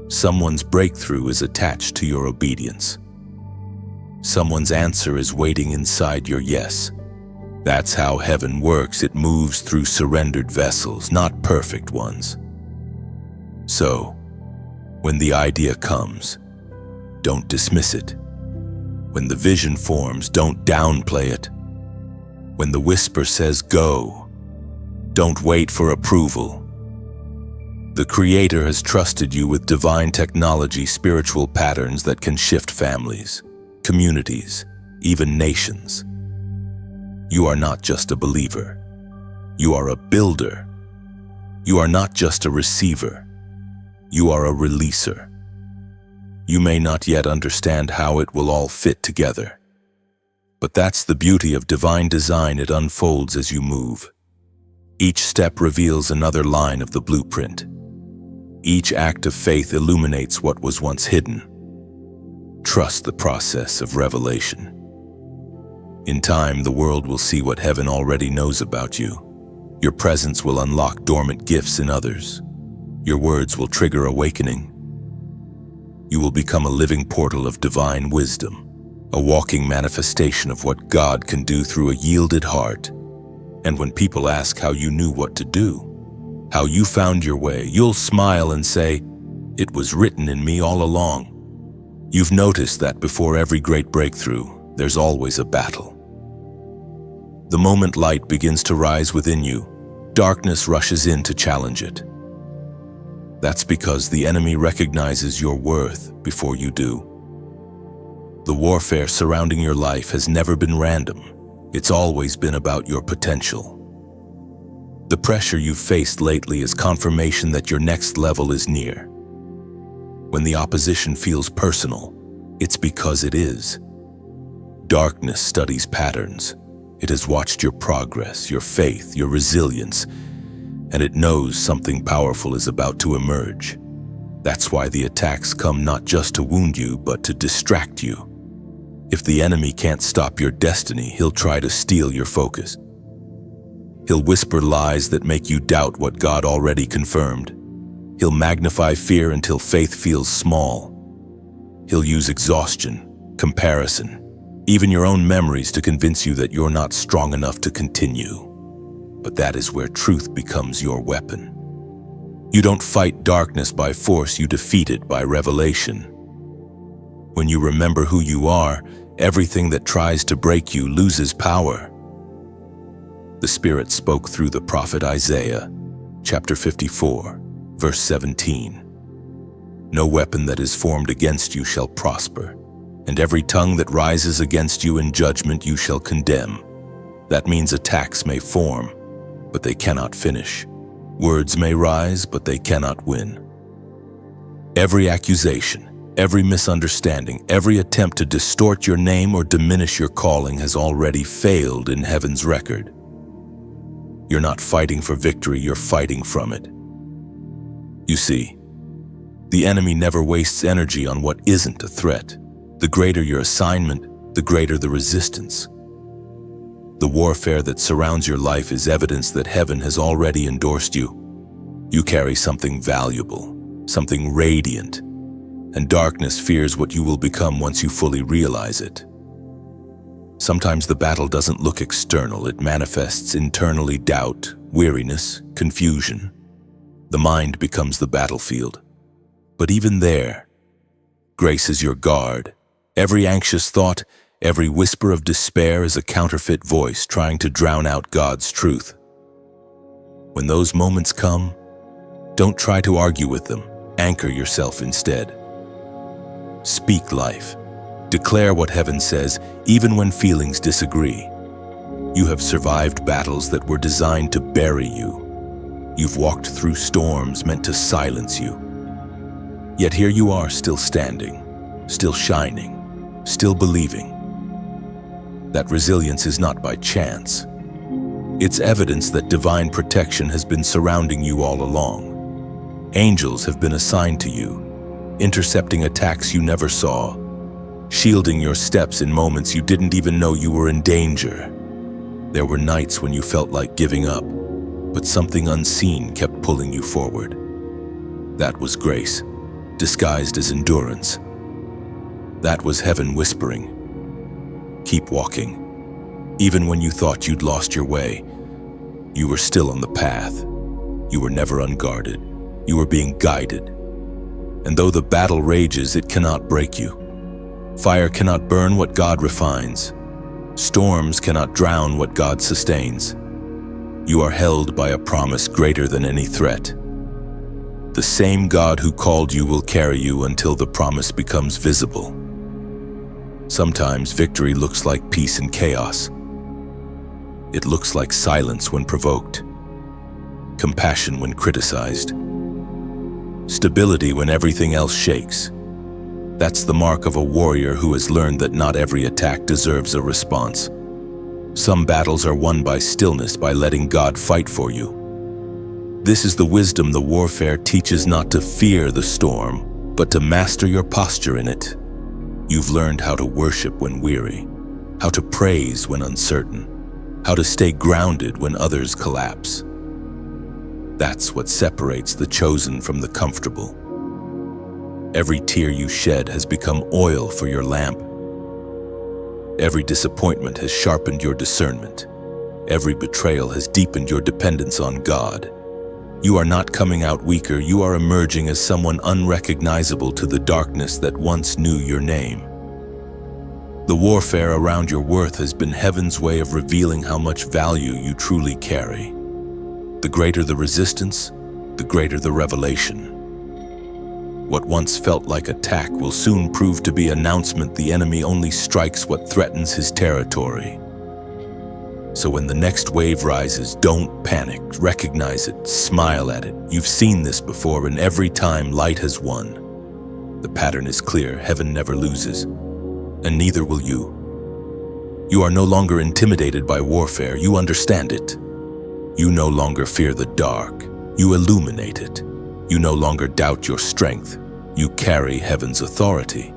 Someone's breakthrough is attached to your obedience. Someone's answer is waiting inside your yes. That's how heaven works. It moves through surrendered vessels, not perfect ones. So, when the idea comes, don't dismiss it. When the vision forms, don't downplay it. When the whisper says go, don't wait for approval. The Creator has trusted you with divine technology, spiritual patterns that can shift families, communities, even nations. You are not just a believer. You are a builder. You are not just a receiver. You are a releaser. You may not yet understand how it will all fit together. But that's the beauty of divine design. It unfolds as you move. Each step reveals another line of the blueprint. Each act of faith illuminates what was once hidden. Trust the process of revelation. In time, the world will see what heaven already knows about you. Your presence will unlock dormant gifts in others. Your words will trigger awakening. You will become a living portal of divine wisdom, a walking manifestation of what God can do through a yielded heart. And when people ask how you knew what to do, how you found your way, you'll smile and say, "It was written in me all along." You've noticed that before every great breakthrough, there's always a battle. The moment light begins to rise within you, darkness rushes in to challenge it. That's because the enemy recognizes your worth before you do. The warfare surrounding your life has never been random. It's always been about your potential. The pressure you've faced lately is confirmation that your next level is near. When the opposition feels personal, it's because it is. Darkness studies patterns. It has watched your progress, your faith, your resilience, and it knows something powerful is about to emerge. That's why the attacks come not just to wound you, but to distract you. If the enemy can't stop your destiny, he'll try to steal your focus. He'll whisper lies that make you doubt what God already confirmed. He'll magnify fear until faith feels small. He'll use exhaustion, comparison, even your own memories to convince you that you're not strong enough to continue. But that is where truth becomes your weapon. You don't fight darkness by force, you defeat it by revelation. When you remember who you are, everything that tries to break you loses power. The Spirit spoke through the prophet Isaiah, chapter 54, verse 17. No weapon that is formed against you shall prosper, and every tongue that rises against you in judgment you shall condemn. That means attacks may form, but they cannot finish. Words may rise, but they cannot win. Every accusation, every misunderstanding, every attempt to distort your name or diminish your calling has already failed in heaven's record. You're not fighting for victory, you're fighting from it. You see, the enemy never wastes energy on what isn't a threat. The greater your assignment, the greater the resistance. The warfare that surrounds your life is evidence that heaven has already endorsed you. You carry something valuable, something radiant, and darkness fears what you will become once you fully realize it. Sometimes the battle doesn't look external, it manifests internally: doubt, weariness, confusion. The mind becomes the battlefield. But even there, grace is your guard. Every anxious thought, every whisper of despair is a counterfeit voice trying to drown out God's truth. When those moments come, don't try to argue with them. Anchor yourself instead. Speak life. Declare what heaven says, even when feelings disagree. You have survived battles that were designed to bury you. You've walked through storms meant to silence you. Yet here you are, still standing, still shining, still believing. That resilience is not by chance. It's evidence that divine protection has been surrounding you all along. Angels have been assigned to you, intercepting attacks you never saw, shielding your steps in moments you didn't even know you were in danger. There were nights when you felt like giving up, but something unseen kept pulling you forward. That was grace, disguised as endurance. That was heaven whispering, "Keep walking." Even when you thought you'd lost your way, you were still on the path. You were never unguarded. You were being guided. And though the battle rages, it cannot break you. Fire cannot burn what God refines. Storms cannot drown what God sustains. You are held by a promise greater than any threat. The same God who called you will carry you until the promise becomes visible. Sometimes victory looks like peace in chaos. It looks like silence when provoked, compassion when criticized, stability when everything else shakes. That's the mark of a warrior who has learned that not every attack deserves a response. Some battles are won by stillness, by letting God fight for you. This is the wisdom the warfare teaches: not to fear the storm, but to master your posture in it. You've learned how to worship when weary, how to praise when uncertain, how to stay grounded when others collapse. That's what separates the chosen from the comfortable. Every tear you shed has become oil for your lamp. Every disappointment has sharpened your discernment. Every betrayal has deepened your dependence on God. You are not coming out weaker, you are emerging as someone unrecognizable to the darkness that once knew your name. The warfare around your worth has been heaven's way of revealing how much value you truly carry. The greater the resistance, the greater the revelation. What once felt like attack will soon prove to be announcement. The enemy only strikes what threatens his territory. So when the next wave rises, don't panic, recognize it, smile at it. You've seen this before, and every time light has won. The pattern is clear, heaven never loses, and neither will you. You are no longer intimidated by warfare, you understand it. You no longer fear the dark, you illuminate it. You no longer doubt your strength, you carry heaven's authority.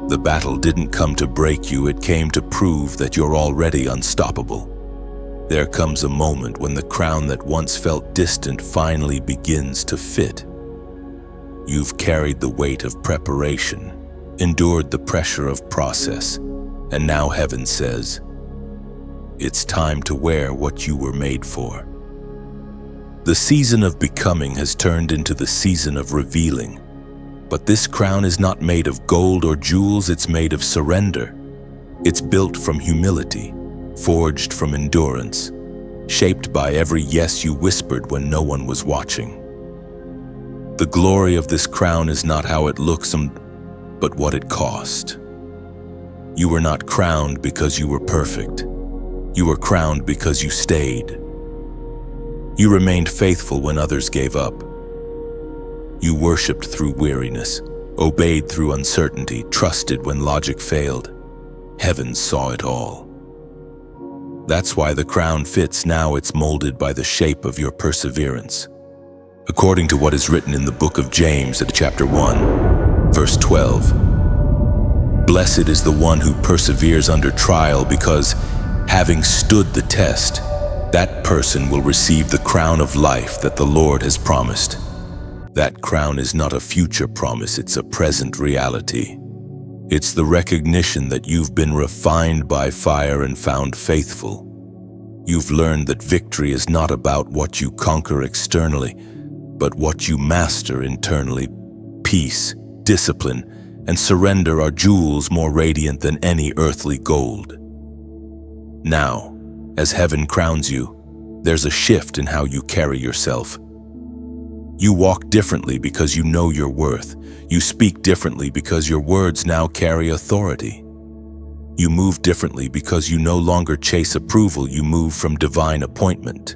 The battle didn't come to break you, it came to prove that you're already unstoppable. There comes a moment when the crown that once felt distant finally begins to fit. You've carried the weight of preparation, endured the pressure of process, and now heaven says, it's time to wear what you were made for. The season of becoming has turned into the season of revealing. But this crown is not made of gold or jewels, it's made of surrender. It's built from humility, forged from endurance, shaped by every yes you whispered when no one was watching. The glory of this crown is not how it looks, but what it cost. You were not crowned because you were perfect. You were crowned because you stayed. You remained faithful when others gave up. You worshipped through weariness, obeyed through uncertainty, trusted when logic failed. Heaven saw it all. That's why the crown fits now. It's molded by the shape of your perseverance. According to what is written in the book of James at chapter 1, verse 12. Blessed is the one who perseveres under trial, because having stood the test, that person will receive the crown of life that the Lord has promised. That crown is not a future promise, it's a present reality. It's the recognition that you've been refined by fire and found faithful. You've learned that victory is not about what you conquer externally, but what you master internally. Peace, discipline, and surrender are jewels more radiant than any earthly gold. Now, as heaven crowns you, there's a shift in how you carry yourself. You walk differently because you know your worth. You speak differently because your words now carry authority. You move differently because you no longer chase approval, you move from divine appointment.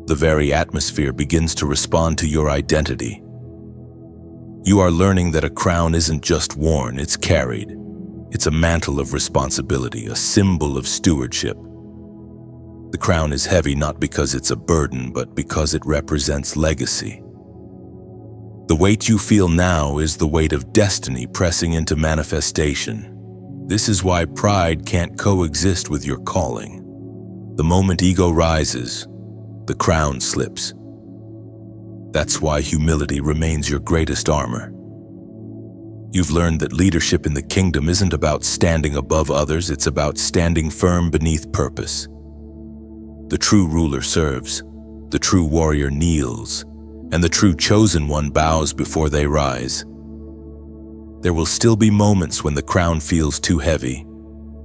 The very atmosphere begins to respond to your identity. You are learning that a crown isn't just worn, it's carried. It's a mantle of responsibility, a symbol of stewardship. The crown is heavy not because it's a burden, but because it represents legacy. The weight you feel now is the weight of destiny pressing into manifestation. This is why pride can't coexist with your calling. The moment ego rises, the crown slips. That's why humility remains your greatest armor. You've learned that leadership in the kingdom isn't about standing above others, it's about standing firm beneath purpose. The true ruler serves, the true warrior kneels, and the true chosen one bows before they rise. There will still be moments when the crown feels too heavy,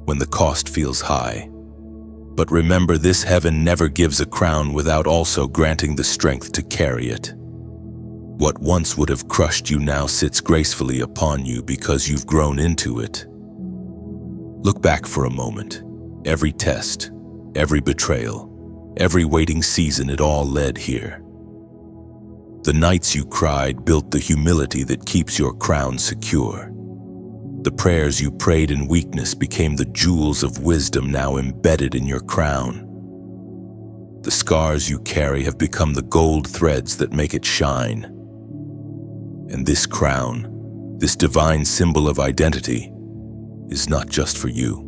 when the cost feels high. But remember, this heaven never gives a crown without also granting the strength to carry it. What once would have crushed you now sits gracefully upon you because you've grown into it. Look back for a moment. Every test, every betrayal, every waiting season, it all led here. The nights you cried built the humility that keeps your crown secure. The prayers you prayed in weakness became the jewels of wisdom now embedded in your crown. The scars you carry have become the gold threads that make it shine. And this crown, this divine symbol of identity, is not just for you.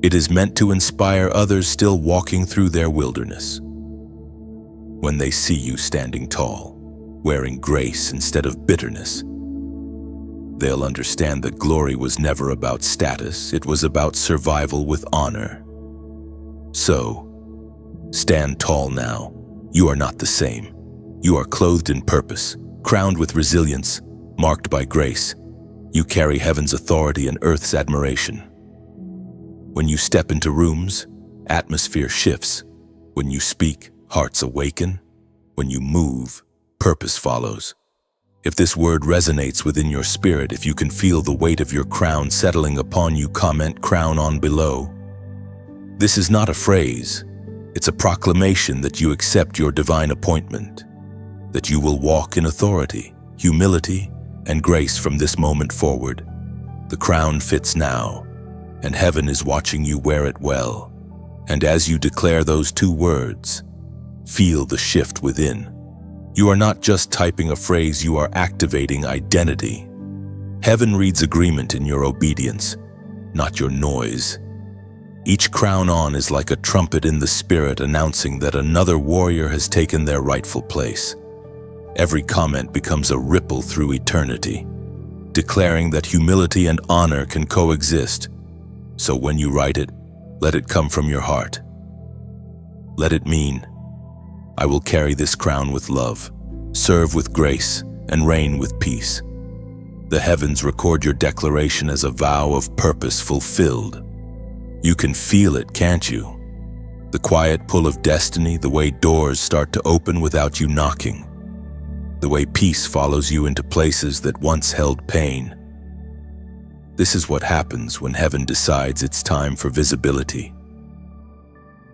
It is meant to inspire others still walking through their wilderness. When they see you standing tall, wearing grace instead of bitterness, they'll understand that glory was never about status, it was about survival with honor. So, stand tall now. You are not the same. You are clothed in purpose, crowned with resilience, marked by grace. You carry heaven's authority and earth's admiration. When you step into rooms, atmosphere shifts. When you speak, hearts awaken. When you move, purpose follows. If this word resonates within your spirit, if you can feel the weight of your crown settling upon you, comment "crown" on below. This is not a phrase. It's a proclamation that you accept your divine appointment, that you will walk in authority, humility, and grace from this moment forward. The crown fits now, and heaven is watching you wear it well. And as you declare those two words, feel the shift within. You are not just typing a phrase, you are activating identity. Heaven reads agreement in your obedience, not your noise. Each crown on is like a trumpet in the spirit announcing that another warrior has taken their rightful place. Every comment becomes a ripple through eternity, declaring that humility and honor can coexist. So when you write it, let it come from your heart. Let it mean, I will carry this crown with love, serve with grace, and reign with peace. The heavens record your declaration as a vow of purpose fulfilled. You can feel it, can't you? The quiet pull of destiny, the way doors start to open without you knocking. The way peace follows you into places that once held pain. This is what happens when heaven decides it's time for visibility.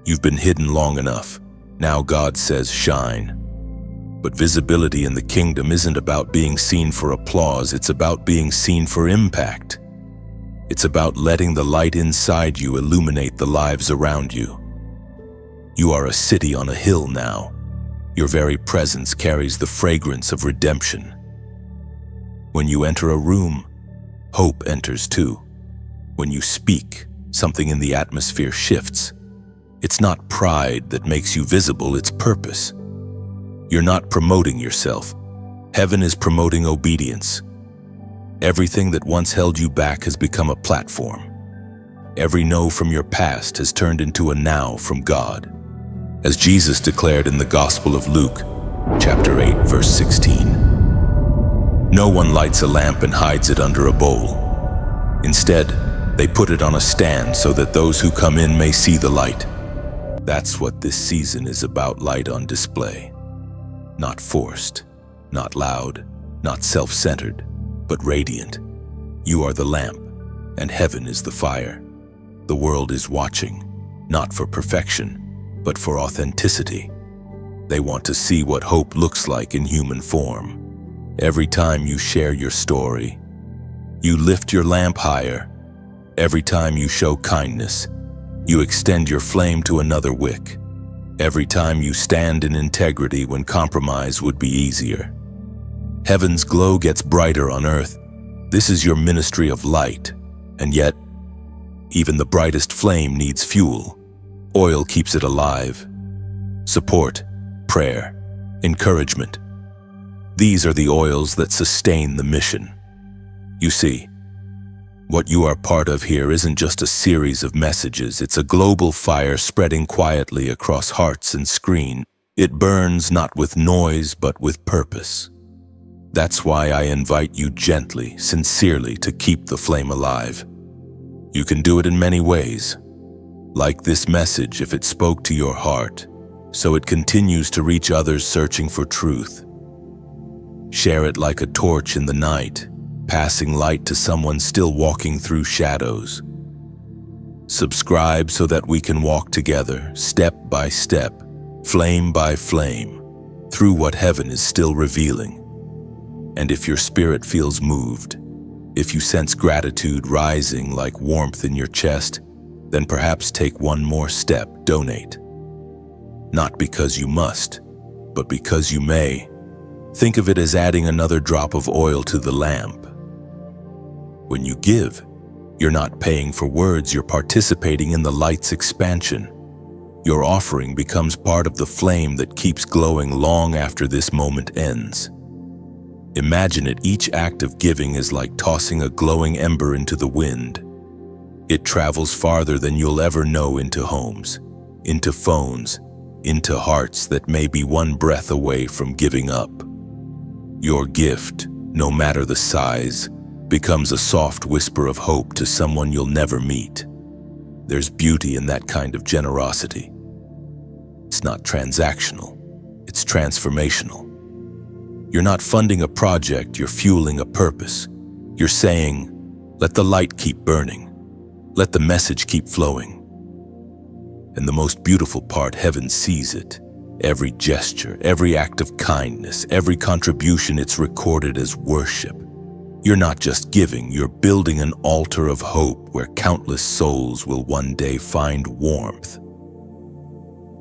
You've been hidden long enough. Now God says shine. But visibility in the kingdom isn't about being seen for applause, it's about being seen for impact. It's about letting the light inside you illuminate the lives around you. You are a city on a hill now. Your very presence carries the fragrance of redemption. When you enter a room, hope enters too. When you speak, something in the atmosphere shifts. It's not pride that makes you visible, it's purpose. You're not promoting yourself. Heaven is promoting obedience. Everything that once held you back has become a platform. Every no from your past has turned into a now from God. As Jesus declared in the Gospel of Luke, chapter 8, verse 16, "No one lights a lamp and hides it under a bowl. Instead, they put it on a stand so that those who come in may see the light." That's what this season is about, light on display. Not forced, not loud, not self-centered, but radiant. You are the lamp, and heaven is the fire. The world is watching, not for perfection, but for authenticity. They want to see what hope looks like in human form. Every time you share your story, you lift your lamp higher. Every time you show kindness, you extend your flame to another wick. Every time you stand in integrity when compromise would be easier. Heaven's glow gets brighter on earth. This is your ministry of light, and yet, even the brightest flame needs fuel. Oil keeps it alive. Support, prayer, encouragement. These are the oils that sustain the mission. You see, what you are part of here isn't just a series of messages, it's a global fire spreading quietly across hearts and screen. It burns not with noise, but with purpose. That's why I invite you gently, sincerely to keep the flame alive. You can do it in many ways. Like this message if it spoke to your heart, so it continues to reach others searching for truth. Share it like a torch in the night, passing light to someone still walking through shadows. Subscribe so that we can walk together, step by step, flame by flame, through what heaven is still revealing. And if your spirit feels moved, if you sense gratitude rising like warmth in your chest, then perhaps take one more step, donate. Not because you must, but because you may. Think of it as adding another drop of oil to the lamp. When you give, You're not paying for words, you're participating in the light's expansion. Your offering becomes part of the flame that keeps glowing long after this moment ends. Imagine it, each act of giving is like tossing a glowing ember into the wind. It travels farther than you'll ever know, into homes, into phones, into hearts that may be one breath away from giving up. Your gift, no matter the size, becomes a soft whisper of hope to someone you'll never meet. There's beauty in that kind of generosity. It's not transactional, it's transformational. You're not funding a project, you're fueling a purpose. You're saying, let the light keep burning. Let the message keep flowing. And the most beautiful part, heaven sees it. Every gesture, every act of kindness, every contribution, it's recorded as worship. You're not just giving, you're building an altar of hope where countless souls will one day find warmth.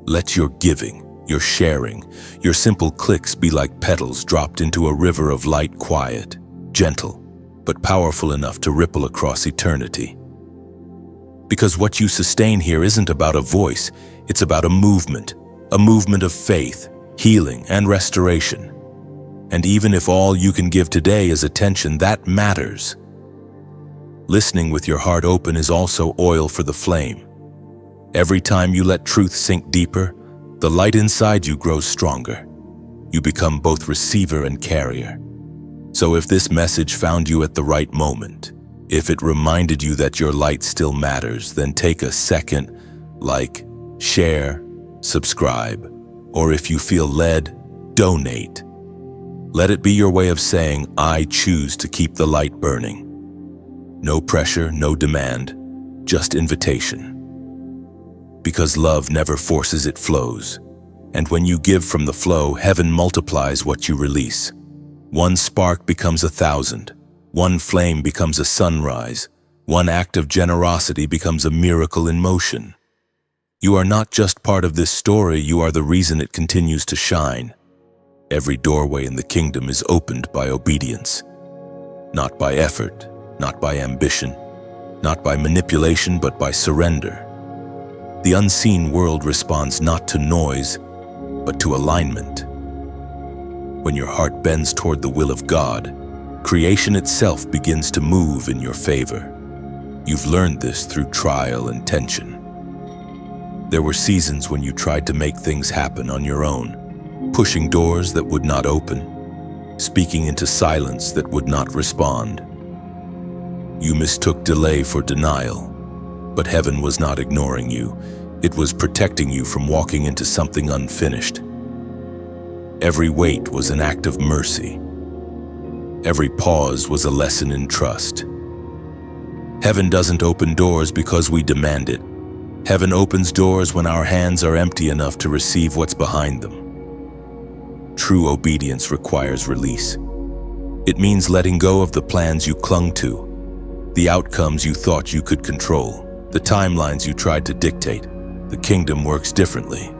Let your giving, your sharing, your simple clicks be like petals dropped into a river of light, quiet, gentle, but powerful enough to ripple across eternity. Because what you sustain here isn't about a voice, it's about a movement of faith, healing, and restoration. And even if all you can give today is attention, that matters. Listening with your heart open is also oil for the flame. Every time you let truth sink deeper, the light inside you grows stronger. You become both receiver and carrier. So if this message found you at the right moment, if it reminded you that your light still matters, then take a second, like, share, subscribe, or if you feel led, donate. Let it be your way of saying, I choose to keep the light burning. No pressure, no demand, just invitation. Because love never forces, it flows. And when you give from the flow, heaven multiplies what you release. One spark becomes 1,000. One flame becomes a sunrise. One act of generosity becomes a miracle in motion. You are not just part of this story, you are the reason it continues to shine. Every doorway in the kingdom is opened by obedience. Not by effort, not by ambition, not by manipulation, but by surrender. The unseen world responds not to noise, but to alignment. When your heart bends toward the will of God, creation itself begins to move in your favor. You've learned this through trial and tension. There were seasons when you tried to make things happen on your own, pushing doors that would not open, speaking into silence that would not respond. You mistook delay for denial, but heaven was not ignoring you. It was protecting you from walking into something unfinished. Every wait was an act of mercy. Every pause was a lesson in trust. Heaven doesn't open doors because we demand it. Heaven opens doors when our hands are empty enough to receive what's behind them. True obedience requires release. It means letting go of the plans you clung to, the outcomes you thought you could control, the timelines you tried to dictate. The kingdom works differently.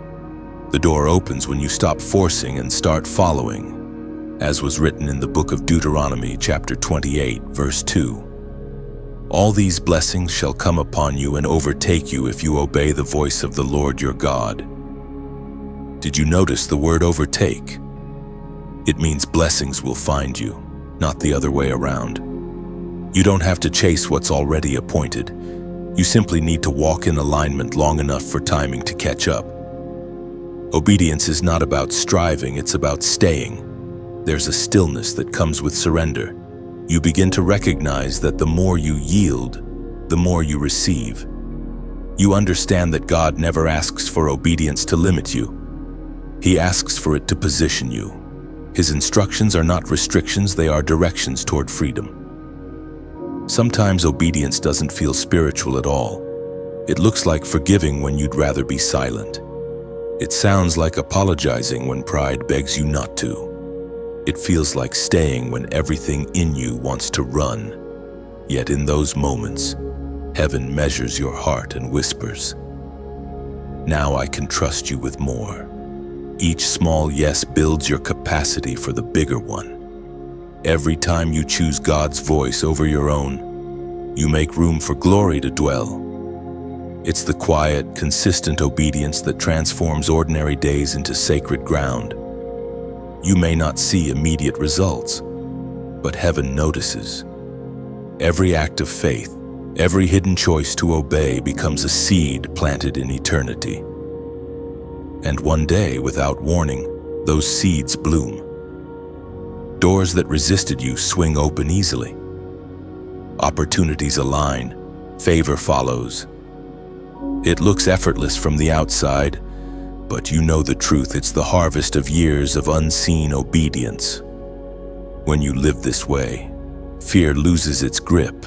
The door opens when you stop forcing and start following, as was written in the book of Deuteronomy, chapter 28, verse 2. All these blessings shall come upon you and overtake you if you obey the voice of the Lord your God. Did you notice the word overtake? It means blessings will find you, not the other way around. You don't have to chase what's already appointed. You simply need to walk in alignment long enough for timing to catch up. Obedience is not about striving, it's about staying. There's a stillness that comes with surrender. You begin to recognize that the more you yield, the more you receive. You understand that God never asks for obedience to limit you. He asks for it to position you. His instructions are not restrictions, they are directions toward freedom. Sometimes obedience doesn't feel spiritual at all. It looks like forgiving when you'd rather be silent. It sounds like apologizing when pride begs you not to. It feels like staying when everything in you wants to run. Yet in those moments, heaven measures your heart and whispers, "Now I can trust you with more." Each small yes builds your capacity for the bigger one. Every time you choose God's voice over your own, You make room for glory to dwell. It's the quiet, consistent obedience that transforms ordinary days into sacred ground. You may not see immediate results, but heaven notices. Every act of faith, every hidden choice to obey becomes a seed planted in eternity. And one day, without warning, those seeds bloom. Doors that resisted you swing open easily. Opportunities align, favor follows. It looks effortless from the outside, but you know the truth. It's the harvest of years of unseen obedience. When you live this way, fear loses its grip.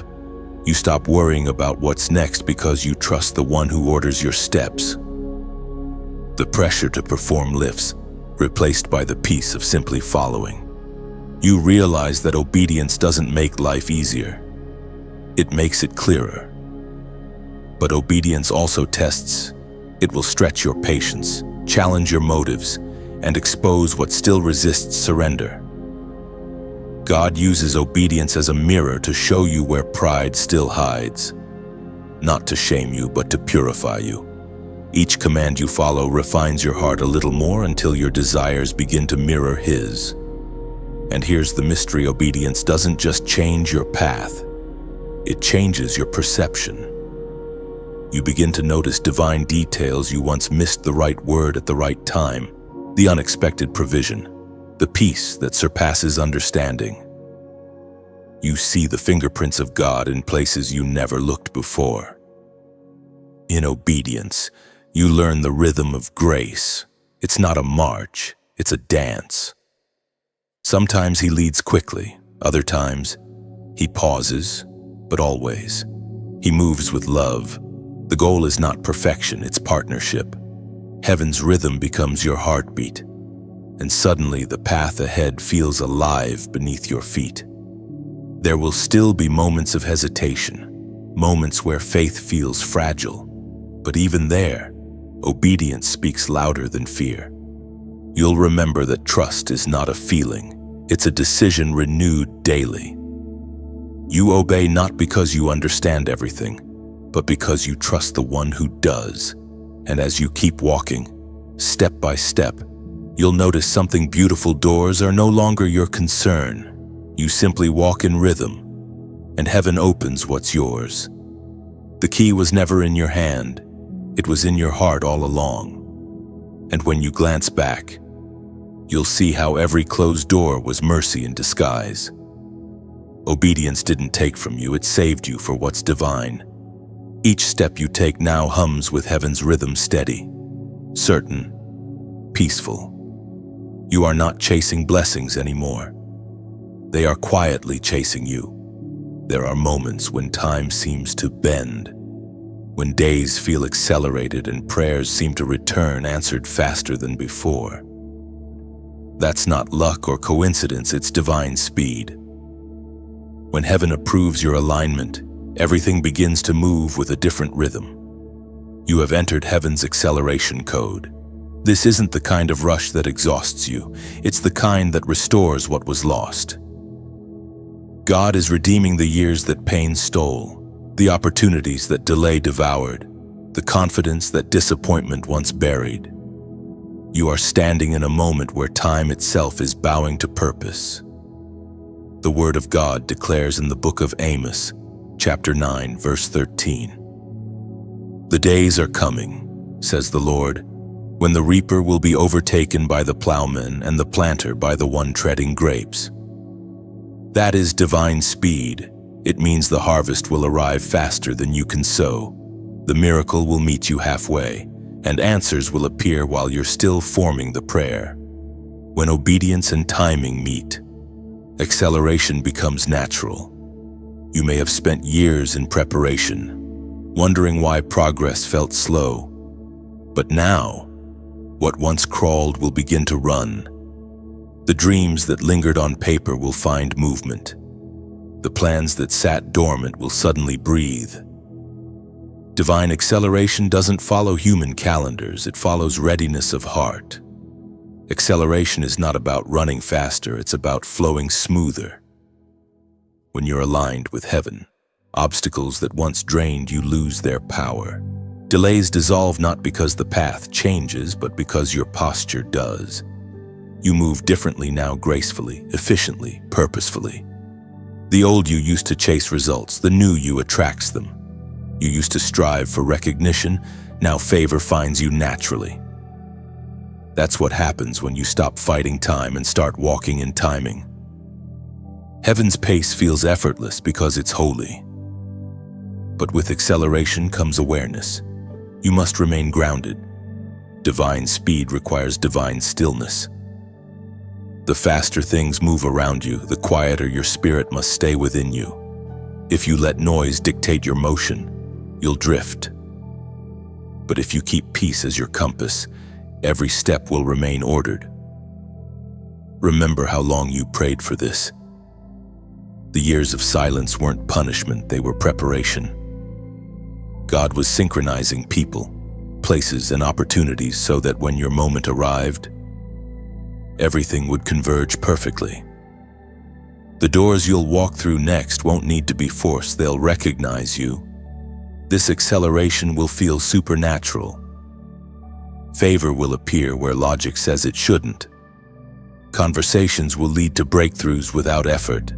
You stop worrying about what's next because you trust the one who orders your steps. The pressure to perform lifts, replaced by the peace of simply following. You realize that obedience doesn't make life easier. It makes it clearer. But obedience also tests. It will stretch your patience, challenge your motives, and expose what still resists surrender. God uses obedience as a mirror to show you where pride still hides. Not to shame you, but to purify you. Each command you follow refines your heart a little more until your desires begin to mirror His. And here's the mystery: obedience doesn't just change your path, it changes your perception. You begin to notice divine details you once missed: the right word at the right time, the unexpected provision, the peace that surpasses understanding. You see the fingerprints of God in places you never looked before. In obedience, you learn the rhythm of grace. It's not a march, it's a dance. Sometimes He leads quickly, other times He pauses, but always He moves with love. The goal is not perfection, it's partnership. Heaven's rhythm becomes your heartbeat, and suddenly the path ahead feels alive beneath your feet. There will still be moments of hesitation, moments where faith feels fragile, but even there, obedience speaks louder than fear. You'll remember that trust is not a feeling, it's a decision renewed daily. You obey not because you understand everything, but because you trust the one who does. And as you keep walking, step by step, you'll notice something beautiful. Doors are no longer your concern. You simply walk in rhythm, and heaven opens what's yours. The key was never in your hand, it was in your heart all along. And when you glance back, you'll see how every closed door was mercy in disguise. Obedience didn't take from you, it saved you for what's divine. Each step you take now hums with heaven's rhythm, steady, certain, peaceful. You are not chasing blessings anymore. They are quietly chasing you. There are moments when time seems to bend, when days feel accelerated and prayers seem to return answered faster than before. That's not luck or coincidence, it's divine speed. When heaven approves your alignment, everything begins to move with a different rhythm. You have entered heaven's acceleration code. This isn't the kind of rush that exhausts you, it's the kind that restores what was lost. God is redeeming the years that pain stole, the opportunities that delay devoured, the confidence that disappointment once buried. You are standing in a moment where time itself is bowing to purpose. The Word of God declares in the book of Amos, chapter 9, verse 13. The days are coming, says the Lord, when the reaper will be overtaken by the plowman and the planter by the one treading grapes. That is divine speed. It means the harvest will arrive faster than you can sow. The miracle will meet you halfway, and answers will appear while you're still forming the prayer. When obedience and timing meet, acceleration becomes natural. You may have spent years in preparation, wondering why progress felt slow. But now, what once crawled will begin to run. The dreams that lingered on paper will find movement. The plans that sat dormant will suddenly breathe. Divine acceleration doesn't follow human calendars, it follows readiness of heart. Acceleration is not about running faster, it's about flowing smoother. When you're aligned with heaven, Obstacles that once drained you lose their power. Delays dissolve not because the path changes, but because your posture does. You move differently now, gracefully, efficiently, purposefully. The old you used to chase results, the new you attracts them. You used to strive for recognition, now favor finds you naturally. That's what happens when you stop fighting time and start walking in timing. Heaven's pace feels effortless because it's holy. But with acceleration comes awareness. You must remain grounded. Divine speed requires divine stillness. The faster things move around you, the quieter your spirit must stay within you. If you let noise dictate your motion, you'll drift. But if you keep peace as your compass, every step will remain ordered. Remember how long you prayed for this. The years of silence weren't punishment, they were preparation. God was synchronizing people, places, and opportunities so that when your moment arrived, everything would converge perfectly. The doors you'll walk through next won't need to be forced, they'll recognize you. This acceleration will feel supernatural. Favor will appear where logic says it shouldn't. Conversations will lead to breakthroughs without effort.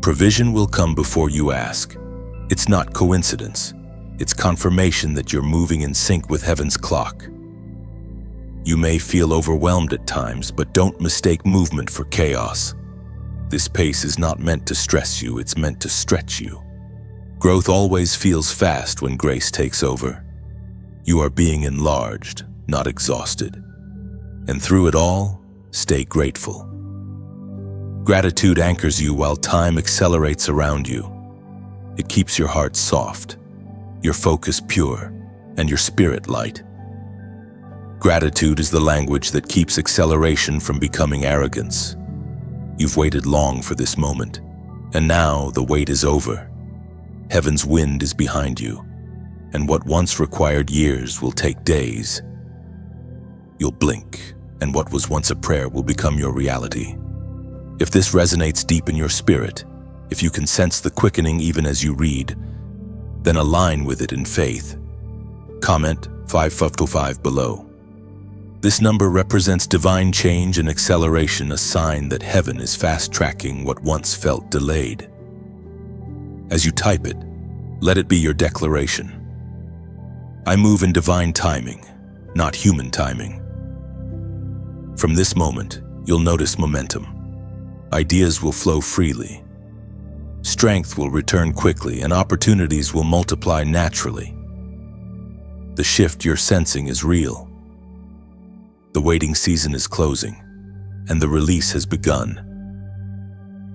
Provision will come before you ask. It's not coincidence. It's confirmation that you're moving in sync with heaven's clock. You may feel overwhelmed at times, but don't mistake movement for chaos. This pace is not meant to stress you, it's meant to stretch you. Growth always feels fast when grace takes over. You are being enlarged, not exhausted. And through it all, stay grateful. Gratitude anchors you while time accelerates around you. It keeps your heart soft, your focus pure, and your spirit light. Gratitude is the language that keeps acceleration from becoming arrogance. You've waited long for this moment, and now the wait is over. Heaven's wind is behind you, and what once required years will take days. You'll blink, and what was once a prayer will become your reality. If this resonates deep in your spirit, if you can sense the quickening even as you read, then align with it in faith. Comment 555 below. This number represents divine change and acceleration, a sign that heaven is fast-tracking what once felt delayed. As you type it, let it be your declaration. I move in divine timing, not human timing. From this moment, you'll notice momentum. Ideas will flow freely. Strength will return quickly, and opportunities will multiply naturally. The shift you're sensing is real. The waiting season is closing, and the release has begun.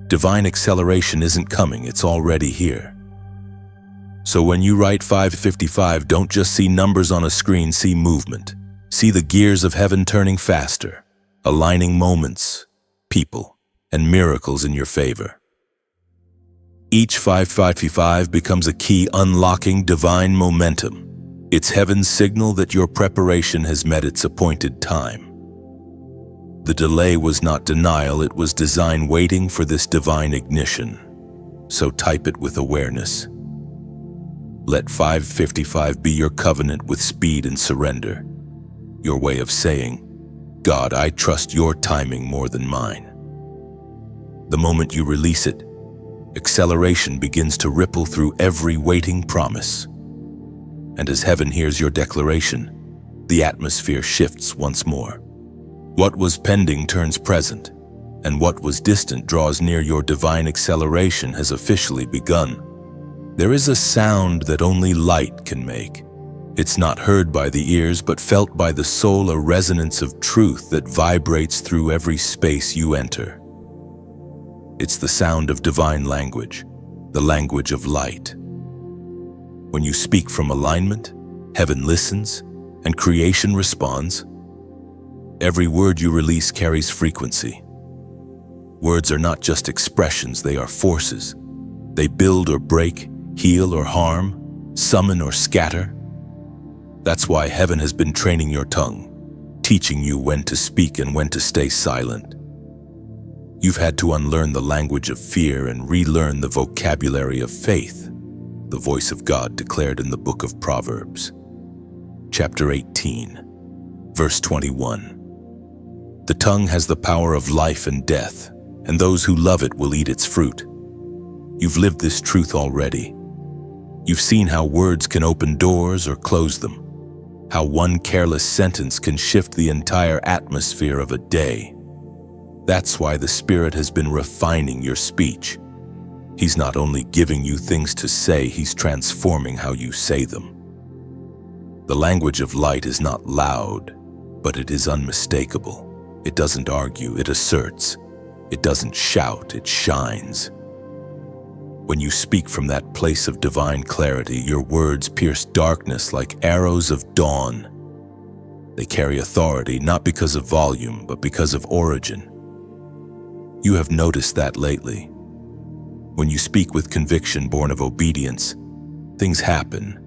Divine acceleration isn't coming, it's already here. So when you write 555, don't just see numbers on a screen, see movement. See the gears of heaven turning faster, aligning moments, people, and miracles in your favor. Each 555 becomes a key unlocking divine momentum. It's heaven's signal that your preparation has met its appointed time. The delay was not denial, it was design waiting for this divine ignition. So type it with awareness. Let 555 be your covenant with speed and surrender. Your way of saying, God, I trust your timing more than mine. The moment you release it, acceleration begins to ripple through every waiting promise. And as heaven hears your declaration, the atmosphere shifts once more. What was pending turns present, and what was distant draws near. Your divine acceleration has officially begun. There is a sound that only light can make. It's not heard by the ears, but felt by the soul, a resonance of truth that vibrates through every space you enter. It's the sound of divine language, the language of light. When you speak from alignment, heaven listens, and creation responds. Every word you release carries frequency. Words are not just expressions, they are forces. They build or break, heal or harm, summon or scatter. That's why heaven has been training your tongue, teaching you when to speak and when to stay silent. You've had to unlearn the language of fear and relearn the vocabulary of faith. the voice of God declared in the book of Proverbs, chapter 18, verse 21. The tongue has the power of life and death, and those who love it will eat its fruit. You've lived this truth already. You've seen how words can open doors or close them, how one careless sentence can shift the entire atmosphere of a day. That's why the Spirit has been refining your speech. He's not only giving you things to say, He's transforming how you say them. The language of light is not loud, but it is unmistakable. It doesn't argue, it asserts. It doesn't shout, it shines. When you speak from that place of divine clarity, your words pierce darkness like arrows of dawn. They carry authority not because of volume, but because of origin. You have noticed that lately. When you speak with conviction born of obedience, things happen.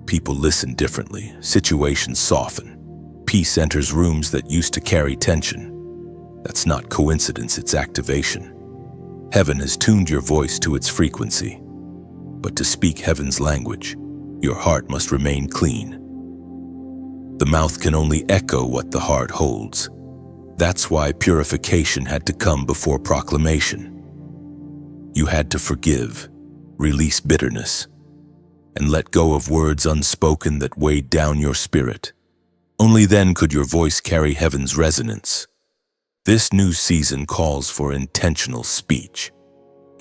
People listen differently, situations soften. Peace enters rooms that used to carry tension. That's not coincidence, it's activation. Heaven has tuned your voice to its frequency. But to speak heaven's language, your heart must remain clean. The mouth can only echo what the heart holds. That's why purification had to come before proclamation. You had to forgive, release bitterness, and let go of words unspoken that weighed down your spirit. Only then could your voice carry heaven's resonance. This new season calls for intentional speech.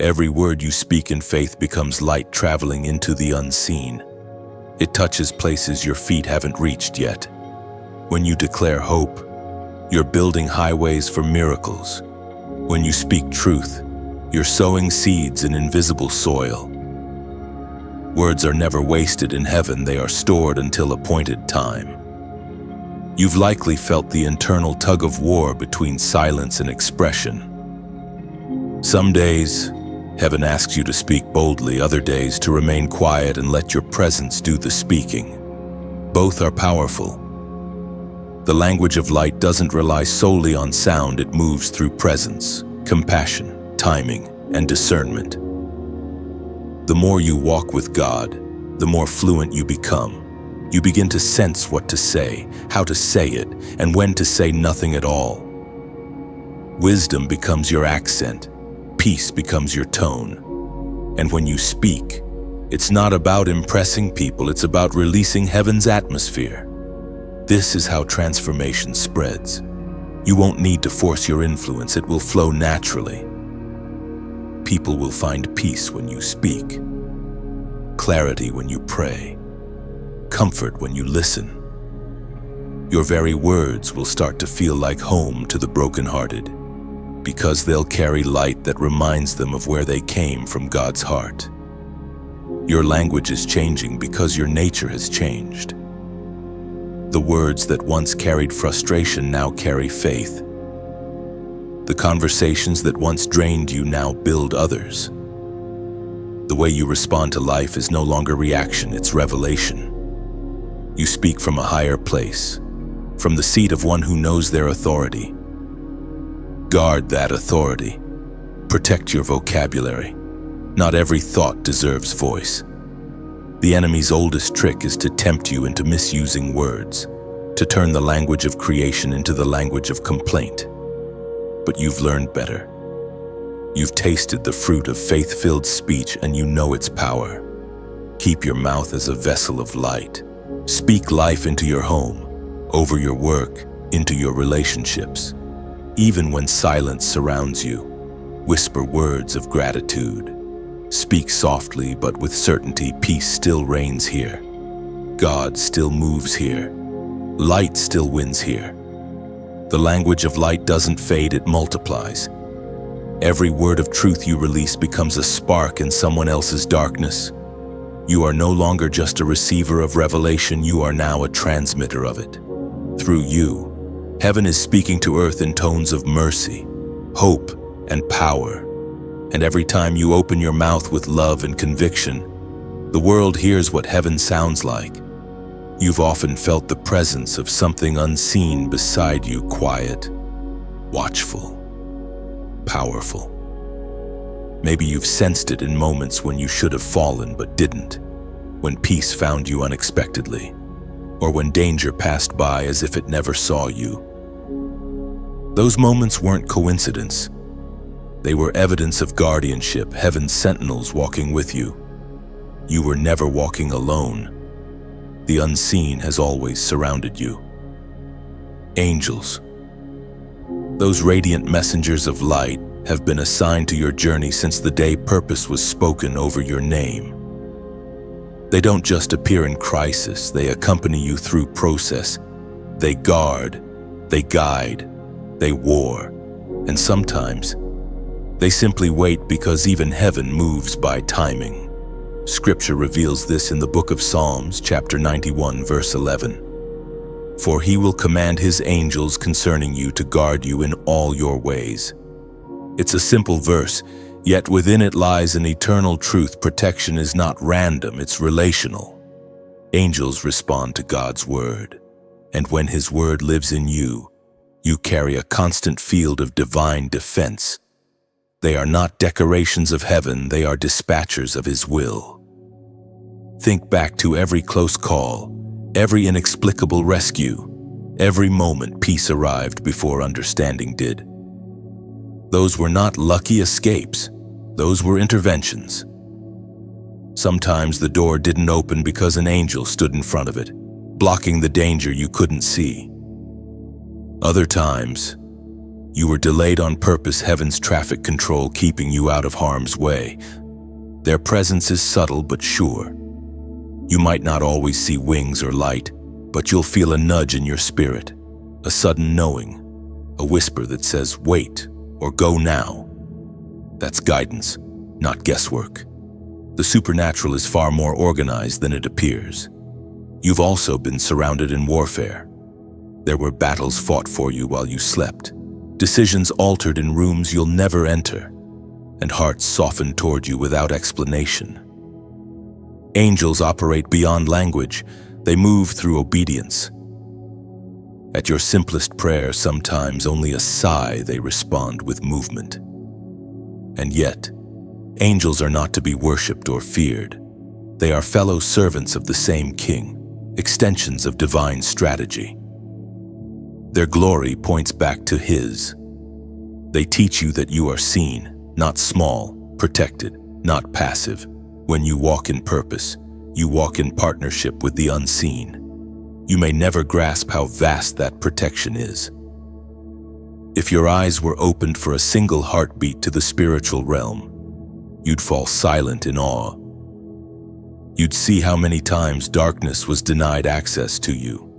Every word you speak in faith becomes light traveling into the unseen. It touches places your feet haven't reached yet. When you declare hope, you're building highways for miracles. When you speak truth, you're sowing seeds in invisible soil. Words are never wasted in heaven, they are stored until appointed time. You've likely felt the internal tug of war between silence and expression. Some days, heaven asks you to speak boldly, other days to remain quiet and let your presence do the speaking. Both are powerful. The language of light doesn't rely solely on sound, it moves through presence, compassion, timing, and discernment. The more you walk with God, the more fluent you become. You begin to sense what to say, how to say it, and when to say nothing at all. Wisdom becomes your accent, peace becomes your tone. And when you speak, it's not about impressing people, it's about releasing heaven's atmosphere. This is how transformation spreads. You won't need to force your influence, it will flow naturally. People will find peace when you speak, clarity when you pray, comfort when you listen. Your very words will start to feel like home to the brokenhearted, because they'll carry light that reminds them of where they came from God's heart. Your language is changing because your nature has changed. The words that once carried frustration now carry faith. The conversations that once drained you now build others. The way you respond to life is no longer reaction, it's revelation. You speak from a higher place, from the seat of one who knows their authority. Guard that authority. Protect your vocabulary. Not every thought deserves voice. The enemy's oldest trick is to tempt you into misusing words, to turn the language of creation into the language of complaint. But you've learned better. You've tasted the fruit of faith-filled speech and you know its power. Keep your mouth as a vessel of light. Speak life into your home, over your work, into your relationships. Even when silence surrounds you, whisper words of gratitude. Speak softly, but with certainty, peace still reigns here. God still moves here. Light still wins here. The language of light doesn't fade, it multiplies. Every word of truth you release becomes a spark in someone else's darkness. You are no longer just a receiver of revelation, you are now a transmitter of it. Through you, heaven is speaking to earth in tones of mercy, hope, and power. And every time you open your mouth with love and conviction, the world hears what heaven sounds like. You've often felt the presence of something unseen beside you, quiet, watchful, powerful. Maybe you've sensed it in moments when you should have fallen but didn't, when peace found you unexpectedly, or when danger passed by as if it never saw you. Those moments weren't coincidence. They were evidence of guardianship, heaven's sentinels walking with you. You were never walking alone. The unseen has always surrounded you. Angels, those radiant messengers of light, have been assigned to your journey since the day purpose was spoken over your name. They don't just appear in crisis, they accompany you through process. They guard, they guide, they war, and sometimes they simply wait because even heaven moves by timing. Scripture reveals this in the book of Psalms, chapter 91, verse 11. For he will command his angels concerning you to guard you in all your ways. It's a simple verse, yet within it lies an eternal truth. Protection is not random, it's relational. Angels respond to God's word, and when his word lives in you, you carry a constant field of divine defense. They are not decorations of heaven, they are dispatchers of his will. Think back to every close call, every inexplicable rescue, every moment peace arrived before understanding did. Those were not lucky escapes, those were interventions. Sometimes the door didn't open because an angel stood in front of it, blocking the danger you couldn't see. Other times, you were delayed on purpose, heaven's traffic control keeping you out of harm's way. Their presence is subtle but sure. You might not always see wings or light, but you'll feel a nudge in your spirit, a sudden knowing, a whisper that says, wait, or go now. That's guidance, not guesswork. The supernatural is far more organized than it appears. You've also been surrounded in warfare. There were battles fought for you while you slept, decisions altered in rooms you'll never enter, and hearts softened toward you without explanation. Angels operate beyond language. They move through obedience. At your simplest prayer, sometimes only a sigh, they respond with movement. And yet, angels are not to be worshipped or feared. They are fellow servants of the same King, extensions of divine strategy. Their glory points back to his. They teach you that you are seen, not small, protected, not passive. When you walk in purpose, you walk in partnership with the unseen. You may never grasp how vast that protection is. If your eyes were opened for a single heartbeat to the spiritual realm, you'd fall silent in awe. You'd see how many times darkness was denied access to you.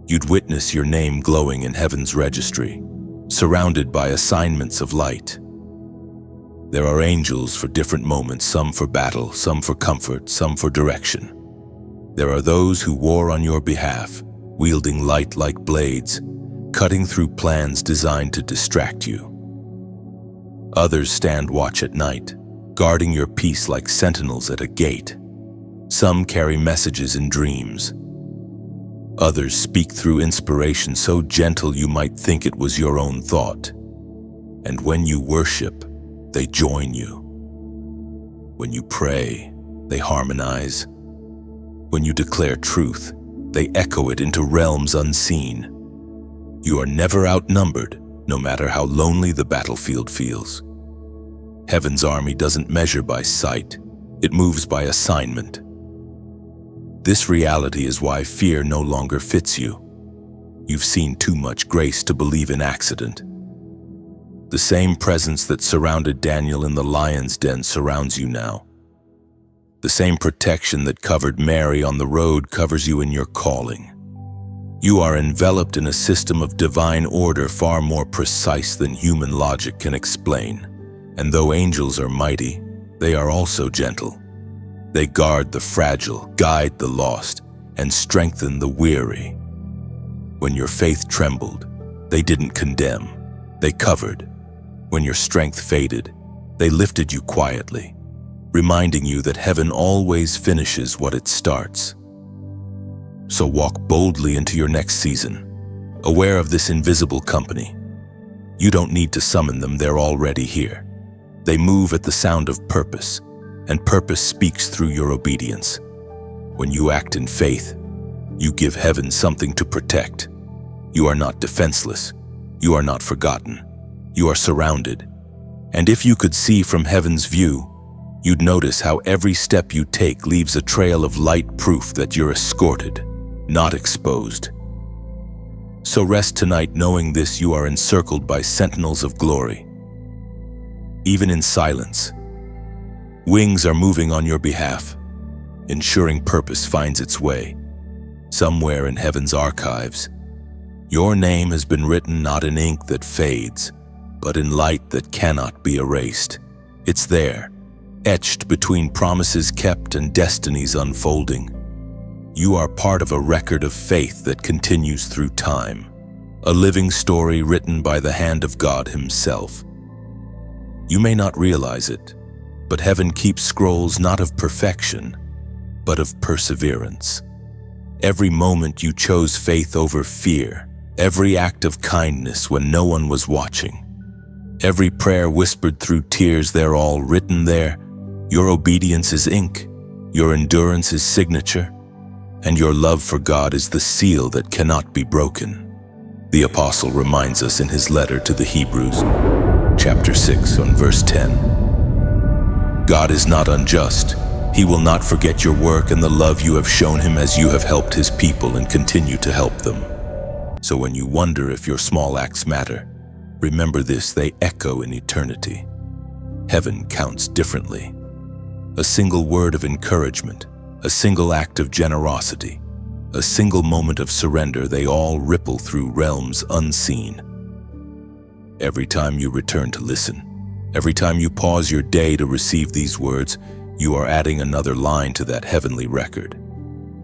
You'd witness your name glowing in heaven's registry, surrounded by assignments of light. There are angels for different moments, some for battle, some for comfort, some for direction. There are those who war on your behalf, wielding light like blades, cutting through plans designed to distract you. Others stand watch at night, guarding your peace like sentinels at a gate. Some carry messages in dreams. Others speak through inspiration so gentle you might think it was your own thought. And when you worship, they join you. When you pray, they harmonize. When you declare truth, they echo it into realms unseen. You are never outnumbered, no matter how lonely the battlefield feels. Heaven's army doesn't measure by sight, it moves by assignment. This reality is why fear no longer fits you. You've seen too much grace to believe in accident. The same presence that surrounded Daniel in the lion's den surrounds you now. The same protection that covered Mary on the road covers you in your calling. You are enveloped in a system of divine order far more precise than human logic can explain. And though angels are mighty, they are also gentle. They guard the fragile, guide the lost, and strengthen the weary. When your faith trembled, they didn't condemn, they covered. When your strength faded, they lifted you quietly, reminding you that heaven always finishes what it starts. So walk boldly into your next season, aware of this invisible company. You don't need to summon them, they're already here. They move at the sound of purpose, and purpose speaks through your obedience. When you act in faith, you give heaven something to protect. You are not defenseless. You are not forgotten. You are surrounded. And if you could see from heaven's view, you'd notice how every step you take leaves a trail of light, proof that you're escorted, not exposed. So rest tonight knowing this: you are encircled by sentinels of glory. Even in silence, wings are moving on your behalf, ensuring purpose finds its way. Somewhere in heaven's archives, your name has been written not in ink that fades, but in light that cannot be erased. It's there, etched between promises kept and destinies unfolding. You are part of a record of faith that continues through time, a living story written by the hand of God Himself. You may not realize it, but heaven keeps scrolls not of perfection, but of perseverance. Every moment you chose faith over fear, every act of kindness when no one was watching, every prayer whispered through tears, they're all written there. Your obedience is ink, your endurance is signature, and your love for God is the seal that cannot be broken. The apostle reminds us in his letter to the Hebrews, chapter 6, on verse 10. God is not unjust. He will not forget your work and the love you have shown Him as you have helped His people and continue to help them. So when you wonder if your small acts matter, remember this: they echo in eternity. Heaven counts differently. A single word of encouragement, a single act of generosity, a single moment of surrender, they all ripple through realms unseen. Every time you return to listen, every time you pause your day to receive these words, you are adding another line to that heavenly record.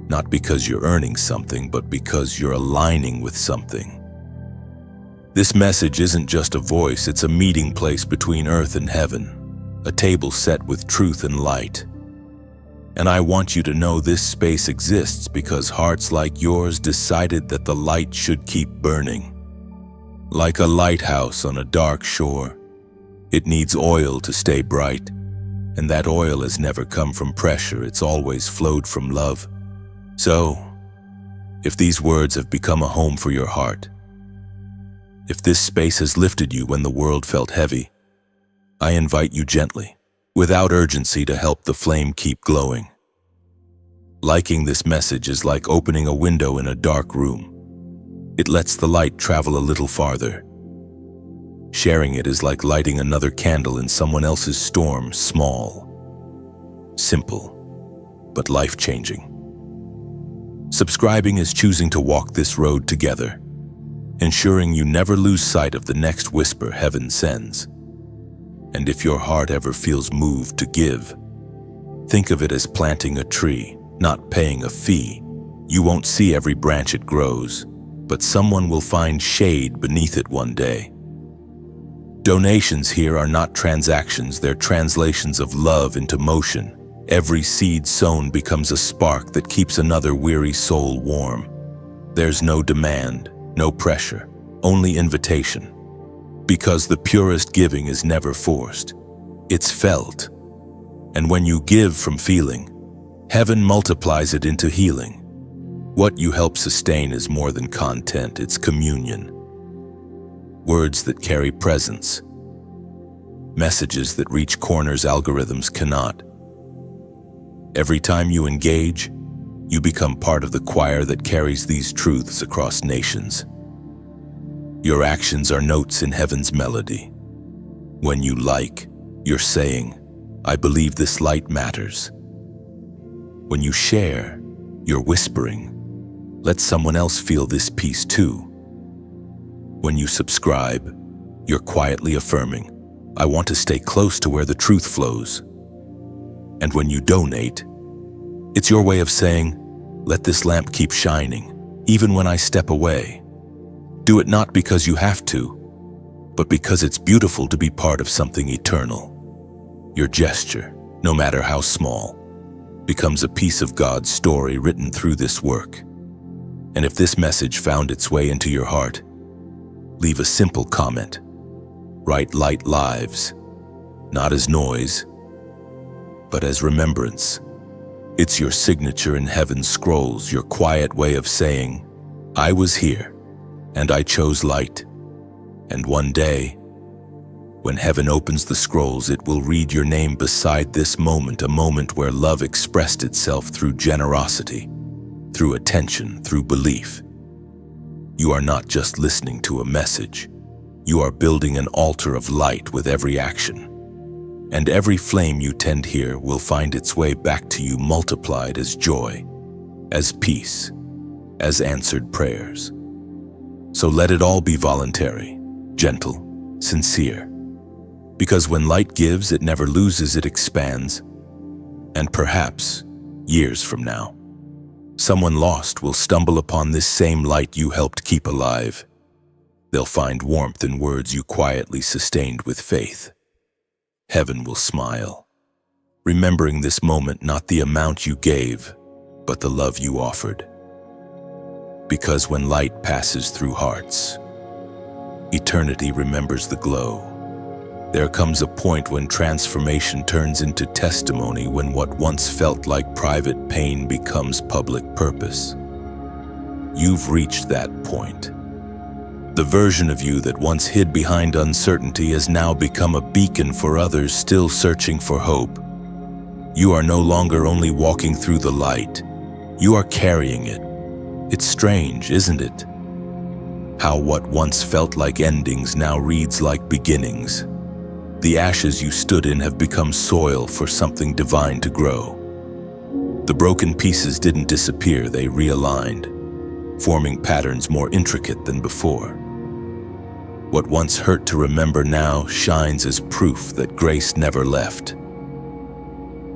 Not because you're earning something, but because you're aligning with something. This message isn't just a voice, it's a meeting place between earth and heaven, a table set with truth and light. And I want you to know this space exists because hearts like yours decided that the light should keep burning. Like a lighthouse on a dark shore, it needs oil to stay bright. And that oil has never come from pressure, it's always flowed from love. So, if these words have become a home for your heart, if this space has lifted you when the world felt heavy, I invite you gently, without urgency, to help the flame keep glowing. Liking this message is like opening a window in a dark room. It lets the light travel a little farther. Sharing it is like lighting another candle in someone else's storm, small, simple, but life-changing. Subscribing is choosing to walk this road together, ensuring you never lose sight of the next whisper heaven sends. And if your heart ever feels moved to give, think of it as planting a tree, not paying a fee. You won't see every branch it grows, but someone will find shade beneath it one day. Donations here are not transactions, they're translations of love into motion. Every seed sown becomes a spark that keeps another weary soul warm. There's no demand, no pressure, only invitation. Because the purest giving is never forced, it's felt. And when you give from feeling, heaven multiplies it into healing. What you help sustain is more than content, it's communion. Words that carry presence. Messages that reach corners algorithms cannot. Every time you engage, you become part of the choir that carries these truths across nations. Your actions are notes in heaven's melody. When you like, you're saying, I believe this light matters. When you share, you're whispering, let someone else feel this peace too. When you subscribe, you're quietly affirming, I want to stay close to where the truth flows. And when you donate, it's your way of saying, let this lamp keep shining, even when I step away. Do it not because you have to, but because it's beautiful to be part of something eternal. Your gesture, no matter how small, becomes a piece of God's story written through this work. And if this message found its way into your heart, leave a simple comment. Write light lives. not as noise, but as remembrance. It's your signature in heaven's scrolls, your quiet way of saying, I was here, and I chose light. And one day, when heaven opens the scrolls, it will read your name beside this moment, a moment where love expressed itself through generosity, through attention, through belief. You are not just listening to a message. You are building an altar of light with every action. And every flame you tend here will find its way back to you multiplied as joy, as peace, as answered prayers. So let it all be voluntary, gentle, sincere. Because when light gives, it never loses, it expands. And perhaps, years from now, someone lost will stumble upon this same light you helped keep alive. They'll find warmth in words you quietly sustained with faith. Heaven will smile, remembering this moment, not the amount you gave, but the love you offered. Because when light passes through hearts, eternity remembers the glow. There comes a point when transformation turns into testimony, when what once felt like private pain becomes public purpose. You've reached that point. The version of you that once hid behind uncertainty has now become a beacon for others still searching for hope. You are no longer only walking through the light, you are carrying it. It's strange, isn't it? How what once felt like endings now reads like beginnings. The ashes you stood in have become soil for something divine to grow. The broken pieces didn't disappear, they realigned, forming patterns more intricate than before. What once hurt to remember now shines as proof that grace never left.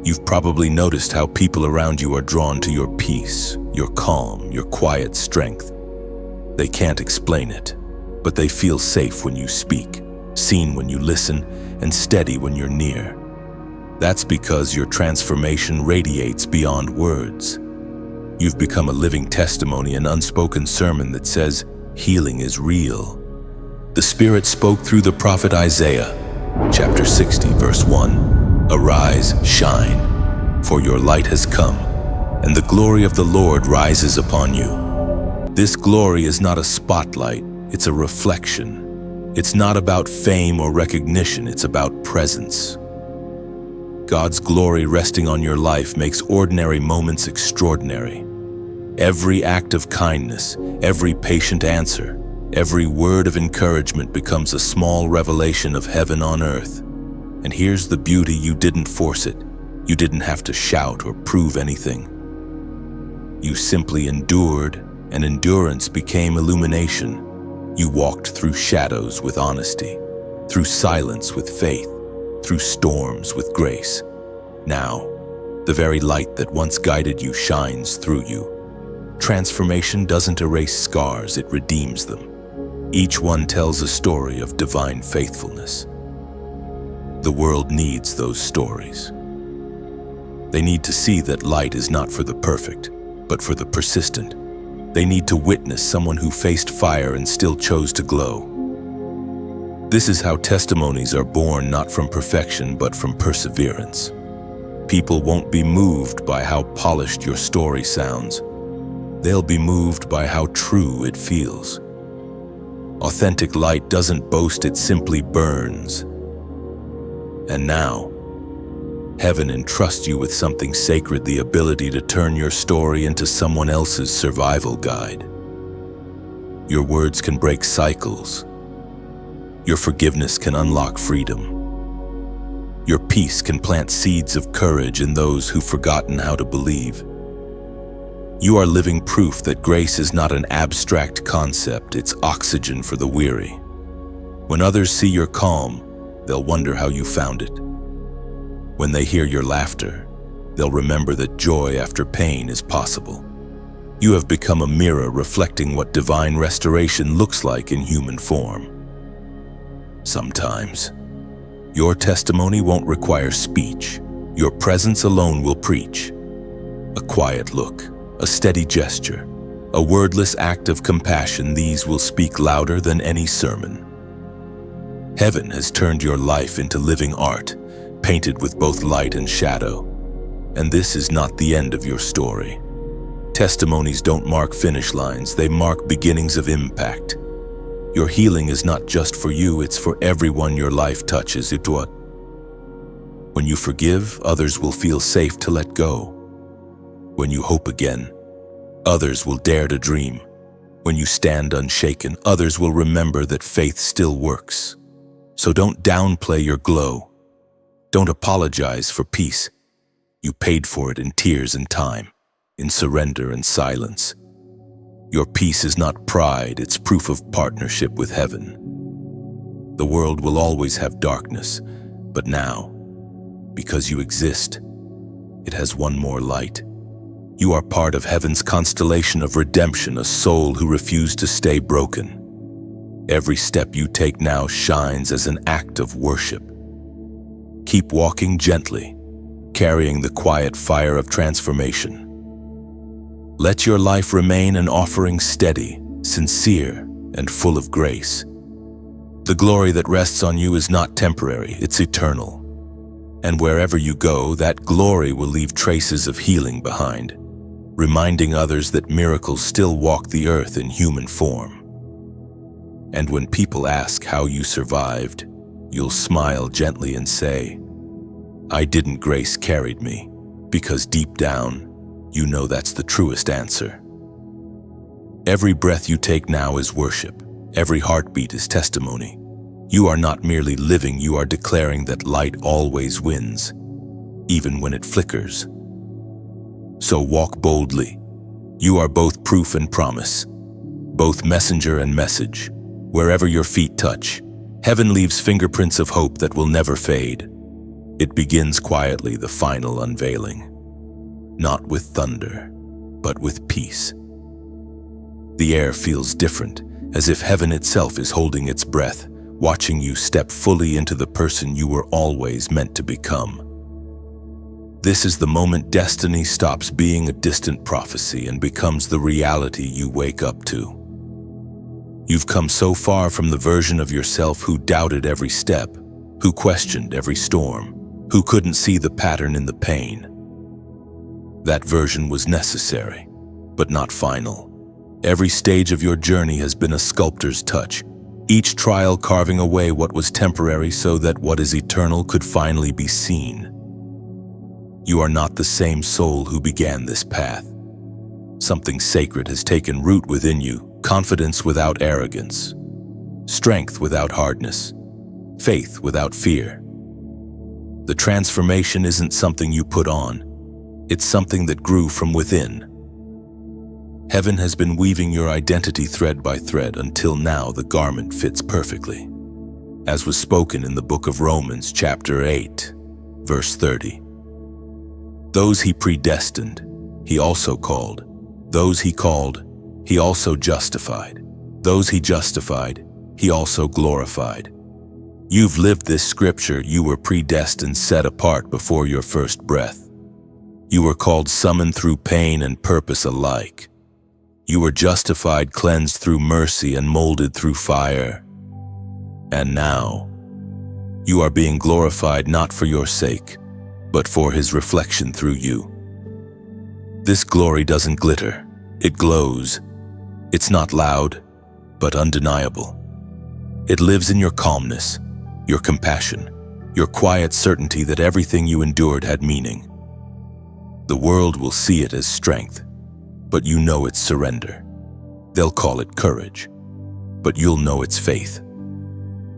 You've probably noticed how people around you are drawn to your peace, your calm, your quiet strength. They can't explain it, but they feel safe when you speak, seen when you listen, and steady when you're near. That's because your transformation radiates beyond words. You've become a living testimony, an unspoken sermon that says, healing is real. The Spirit spoke through the prophet Isaiah, chapter 60, verse 1. Arise, shine, for your light has come, and the glory of the Lord rises upon you. This glory is not a spotlight, it's a reflection. It's not about fame or recognition, it's about presence. God's glory resting on your life makes ordinary moments extraordinary. Every act of kindness, every patient answer, every word of encouragement becomes a small revelation of heaven on earth. And here's the beauty: you didn't force it. You didn't have to shout or prove anything. You simply endured, and endurance became illumination. You walked through shadows with honesty, through silence with faith, through storms with grace. Now, the very light that once guided you shines through you. Transformation doesn't erase scars, it redeems them. Each one tells a story of divine faithfulness. The world needs those stories. They need to see that light is not for the perfect, but for the persistent. They need to witness someone who faced fire and still chose to glow. This is how testimonies are born, not from perfection, but from perseverance. People won't be moved by how polished your story sounds. They'll be moved by how true it feels. Authentic light doesn't boast, it simply burns. And now, heaven entrusts you with something sacred, the ability to turn your story into someone else's survival guide. Your words can break cycles. Your forgiveness can unlock freedom. Your peace can plant seeds of courage in those who've forgotten how to believe. You are living proof that grace is not an abstract concept, it's oxygen for the weary. When others see your calm, they'll wonder how you found it. When they hear your laughter, they'll remember that joy after pain is possible. You have become a mirror reflecting what divine restoration looks like in human form. Sometimes, your testimony won't require speech. Your presence alone will preach. A quiet look, a steady gesture, a wordless act of compassion, these will speak louder than any sermon. Heaven has turned your life into living art, painted with both light and shadow. And this is not the end of your story. Testimonies don't mark finish lines, they mark beginnings of impact. Your healing is not just for you, it's for everyone your life touches. When you forgive, others will feel safe to let go. When you hope again, others will dare to dream. When you stand unshaken, others will remember that faith still works. So don't downplay your glow. Don't apologize for peace. You paid for it in tears and time, in surrender and silence. Your peace is not pride, it's proof of partnership with heaven. The world will always have darkness, but now, because you exist, it has one more light. You are part of heaven's constellation of redemption, a soul who refused to stay broken. Every step you take now shines as an act of worship. Keep walking gently, carrying the quiet fire of transformation. Let your life remain an offering steady, sincere, and full of grace. The glory that rests on you is not temporary, it's eternal. And wherever you go, that glory will leave traces of healing behind, reminding others that miracles still walk the earth in human form. And when people ask how you survived, you'll smile gently and say, "I didn't, grace carried me," because deep down, you know that's the truest answer. Every breath you take now is worship. Every heartbeat is testimony. You are not merely living, you are declaring that light always wins, even when it flickers. So walk boldly. You are both proof and promise, both messenger and message. Wherever your feet touch, heaven leaves fingerprints of hope that will never fade. It begins quietly, the final unveiling. Not with thunder, but with peace. The air feels different, as if heaven itself is holding its breath, watching you step fully into the person you were always meant to become. This is the moment destiny stops being a distant prophecy and becomes the reality you wake up to. You've come so far from the version of yourself who doubted every step, who questioned every storm, who couldn't see the pattern in the pain. That version was necessary, but not final. Every stage of your journey has been a sculptor's touch, each trial carving away what was temporary so that what is eternal could finally be seen. You are not the same soul who began this path. Something sacred has taken root within you, confidence without arrogance, strength without hardness, faith without fear. The transformation isn't something you put on, it's something that grew from within. Heaven has been weaving your identity thread by thread until now the garment fits perfectly. As was spoken in the book of Romans, chapter 8, verse 30. Those he predestined, he also called. Those he called, he also justified. Those he justified, he also glorified. You've lived this scripture. You were predestined, set apart before your first breath. You were called, summoned through pain and purpose alike. You were justified, cleansed through mercy, and molded through fire. And now, you are being glorified not for your sake, but for his reflection through you. This glory doesn't glitter, it glows. It's not loud, but undeniable. It lives in your calmness, your compassion, your quiet certainty that everything you endured had meaning. The world will see it as strength, but you know it's surrender. They'll call it courage, but you'll know it's faith.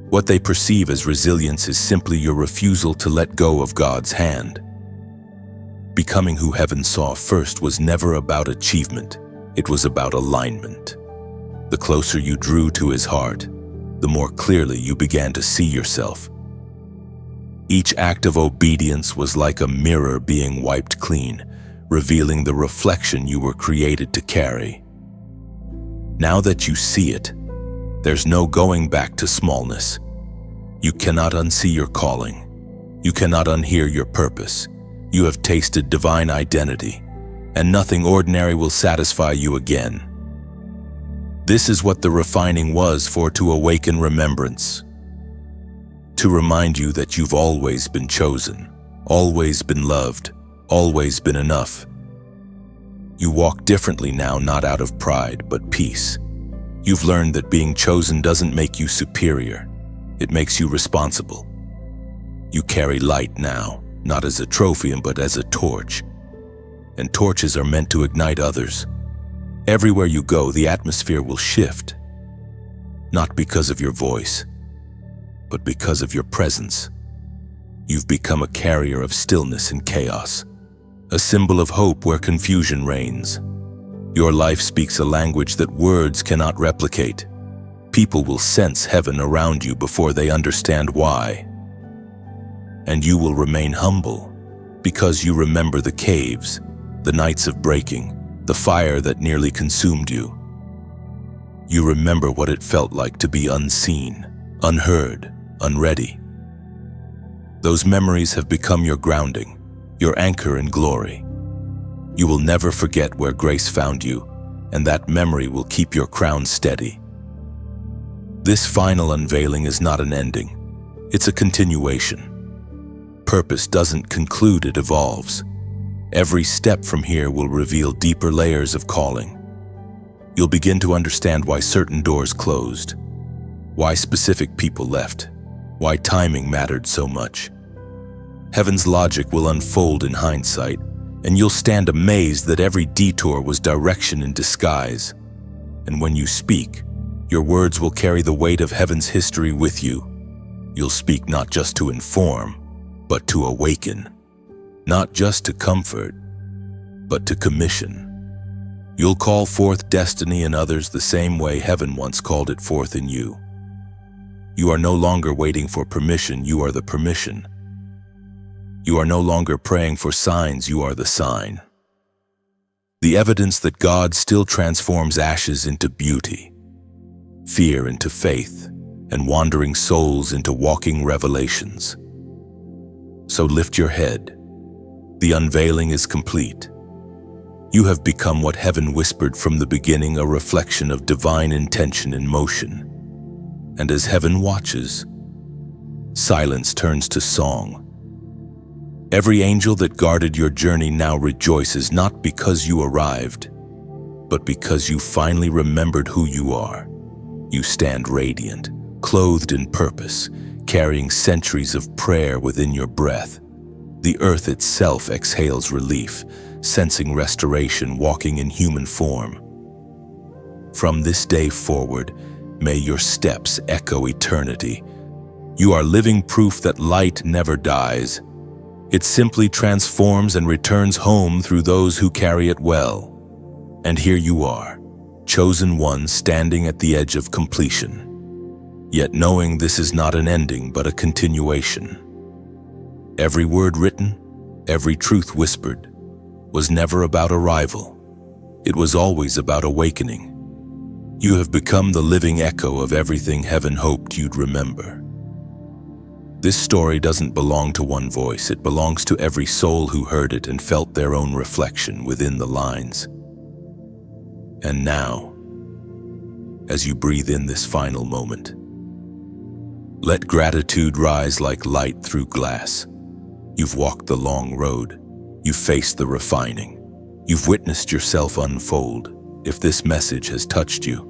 What they perceive as resilience is simply your refusal to let go of God's hand. Becoming who heaven saw first was never about achievement, it was about alignment. The closer you drew to his heart, the more clearly you began to see yourself. Each act of obedience was like a mirror being wiped clean, revealing the reflection you were created to carry. Now that you see it, there's no going back to smallness. You cannot unsee your calling. You cannot unhear your purpose. You have tasted divine identity, and nothing ordinary will satisfy you again. This is what the refining was for, to awaken remembrance. to remind you that you've always been chosen, always been loved, always been enough. You walk differently now, not out of pride, but peace. You've learned that being chosen doesn't make you superior. It makes you responsible. You carry light now, not as a trophy, but as a torch. And torches are meant to ignite others. Everywhere you go, the atmosphere will shift. Not because of your voice, but because of your presence. You've become a carrier of stillness in chaos, a symbol of hope where confusion reigns. Your life speaks a language that words cannot replicate. People will sense heaven around you before they understand why. And you will remain humble because you remember the caves, the nights of breaking, the fire that nearly consumed you. You remember what it felt like to be unseen, unheard, unready. Those memories have become your grounding, your anchor in glory. You will never forget where grace found you, and that memory will keep your crown steady. This final unveiling is not an ending, it's a continuation. Purpose doesn't conclude, it evolves. Every step from here will reveal deeper layers of calling. You'll begin to understand why certain doors closed, why specific people left, why timing mattered so much. Heaven's logic will unfold in hindsight, and you'll stand amazed that every detour was direction in disguise. And when you speak, your words will carry the weight of heaven's history with you. You'll speak not just to inform, but to awaken. Not just to comfort, but to commission. You'll call forth destiny in others the same way heaven once called it forth in you. You are no longer waiting for permission, you are the permission. You are no longer praying for signs, you are the sign. The evidence that God still transforms ashes into beauty, fear into faith, and wandering souls into walking revelations. So lift your head. The unveiling is complete. You have become what heaven whispered from the beginning, a reflection of divine intention in motion. And as heaven watches, silence turns to song. Every angel that guarded your journey now rejoices, not because you arrived, but because you finally remembered who you are. You stand radiant, clothed in purpose, carrying centuries of prayer within your breath. The earth itself exhales relief, sensing restoration, walking in human form. From this day forward, may your steps echo eternity. You are living proof that light never dies. It simply transforms and returns home through those who carry it well. And here you are, chosen one, standing at the edge of completion. Yet knowing this is not an ending, but a continuation. Every word written, every truth whispered, was never about arrival. It was always about awakening. You have become the living echo of everything heaven hoped you'd remember. This story doesn't belong to one voice, it belongs to every soul who heard it and felt their own reflection within the lines. And now, as you breathe in this final moment, let gratitude rise like light through glass. You've walked the long road, you've faced the refining, you've witnessed yourself unfold. If this message has touched you,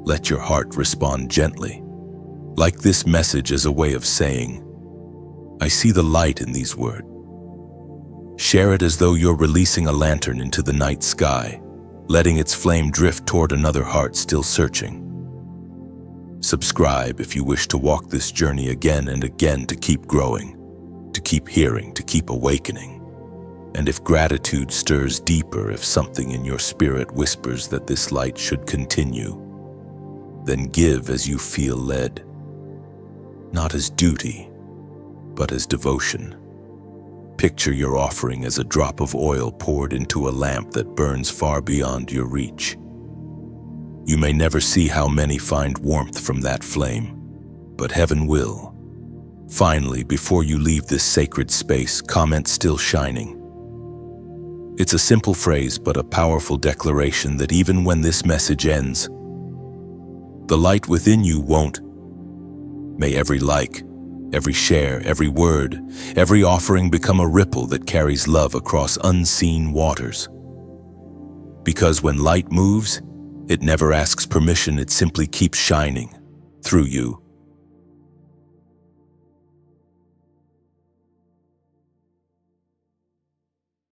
let your heart respond gently. Like this message as a way of saying, I see the light in these words. Share it as though you're releasing a lantern into the night sky, letting its flame drift toward another heart still searching. Subscribe if you wish to walk this journey again and again, to keep growing, to keep hearing, to keep awakening. And if gratitude stirs deeper, if something in your spirit whispers that this light should continue, then give as you feel led. Not as duty, but as devotion. Picture your offering as a drop of oil poured into a lamp that burns far beyond your reach. You may never see how many find warmth from that flame, but heaven will. Finally, before you leave this sacred space, comment "still shining." It's a simple phrase, but a powerful declaration that even when this message ends, the light within you won't. May every like, every share, every word, every offering become a ripple that carries love across unseen waters. Because when light moves, it never asks permission, it simply keeps shining through you,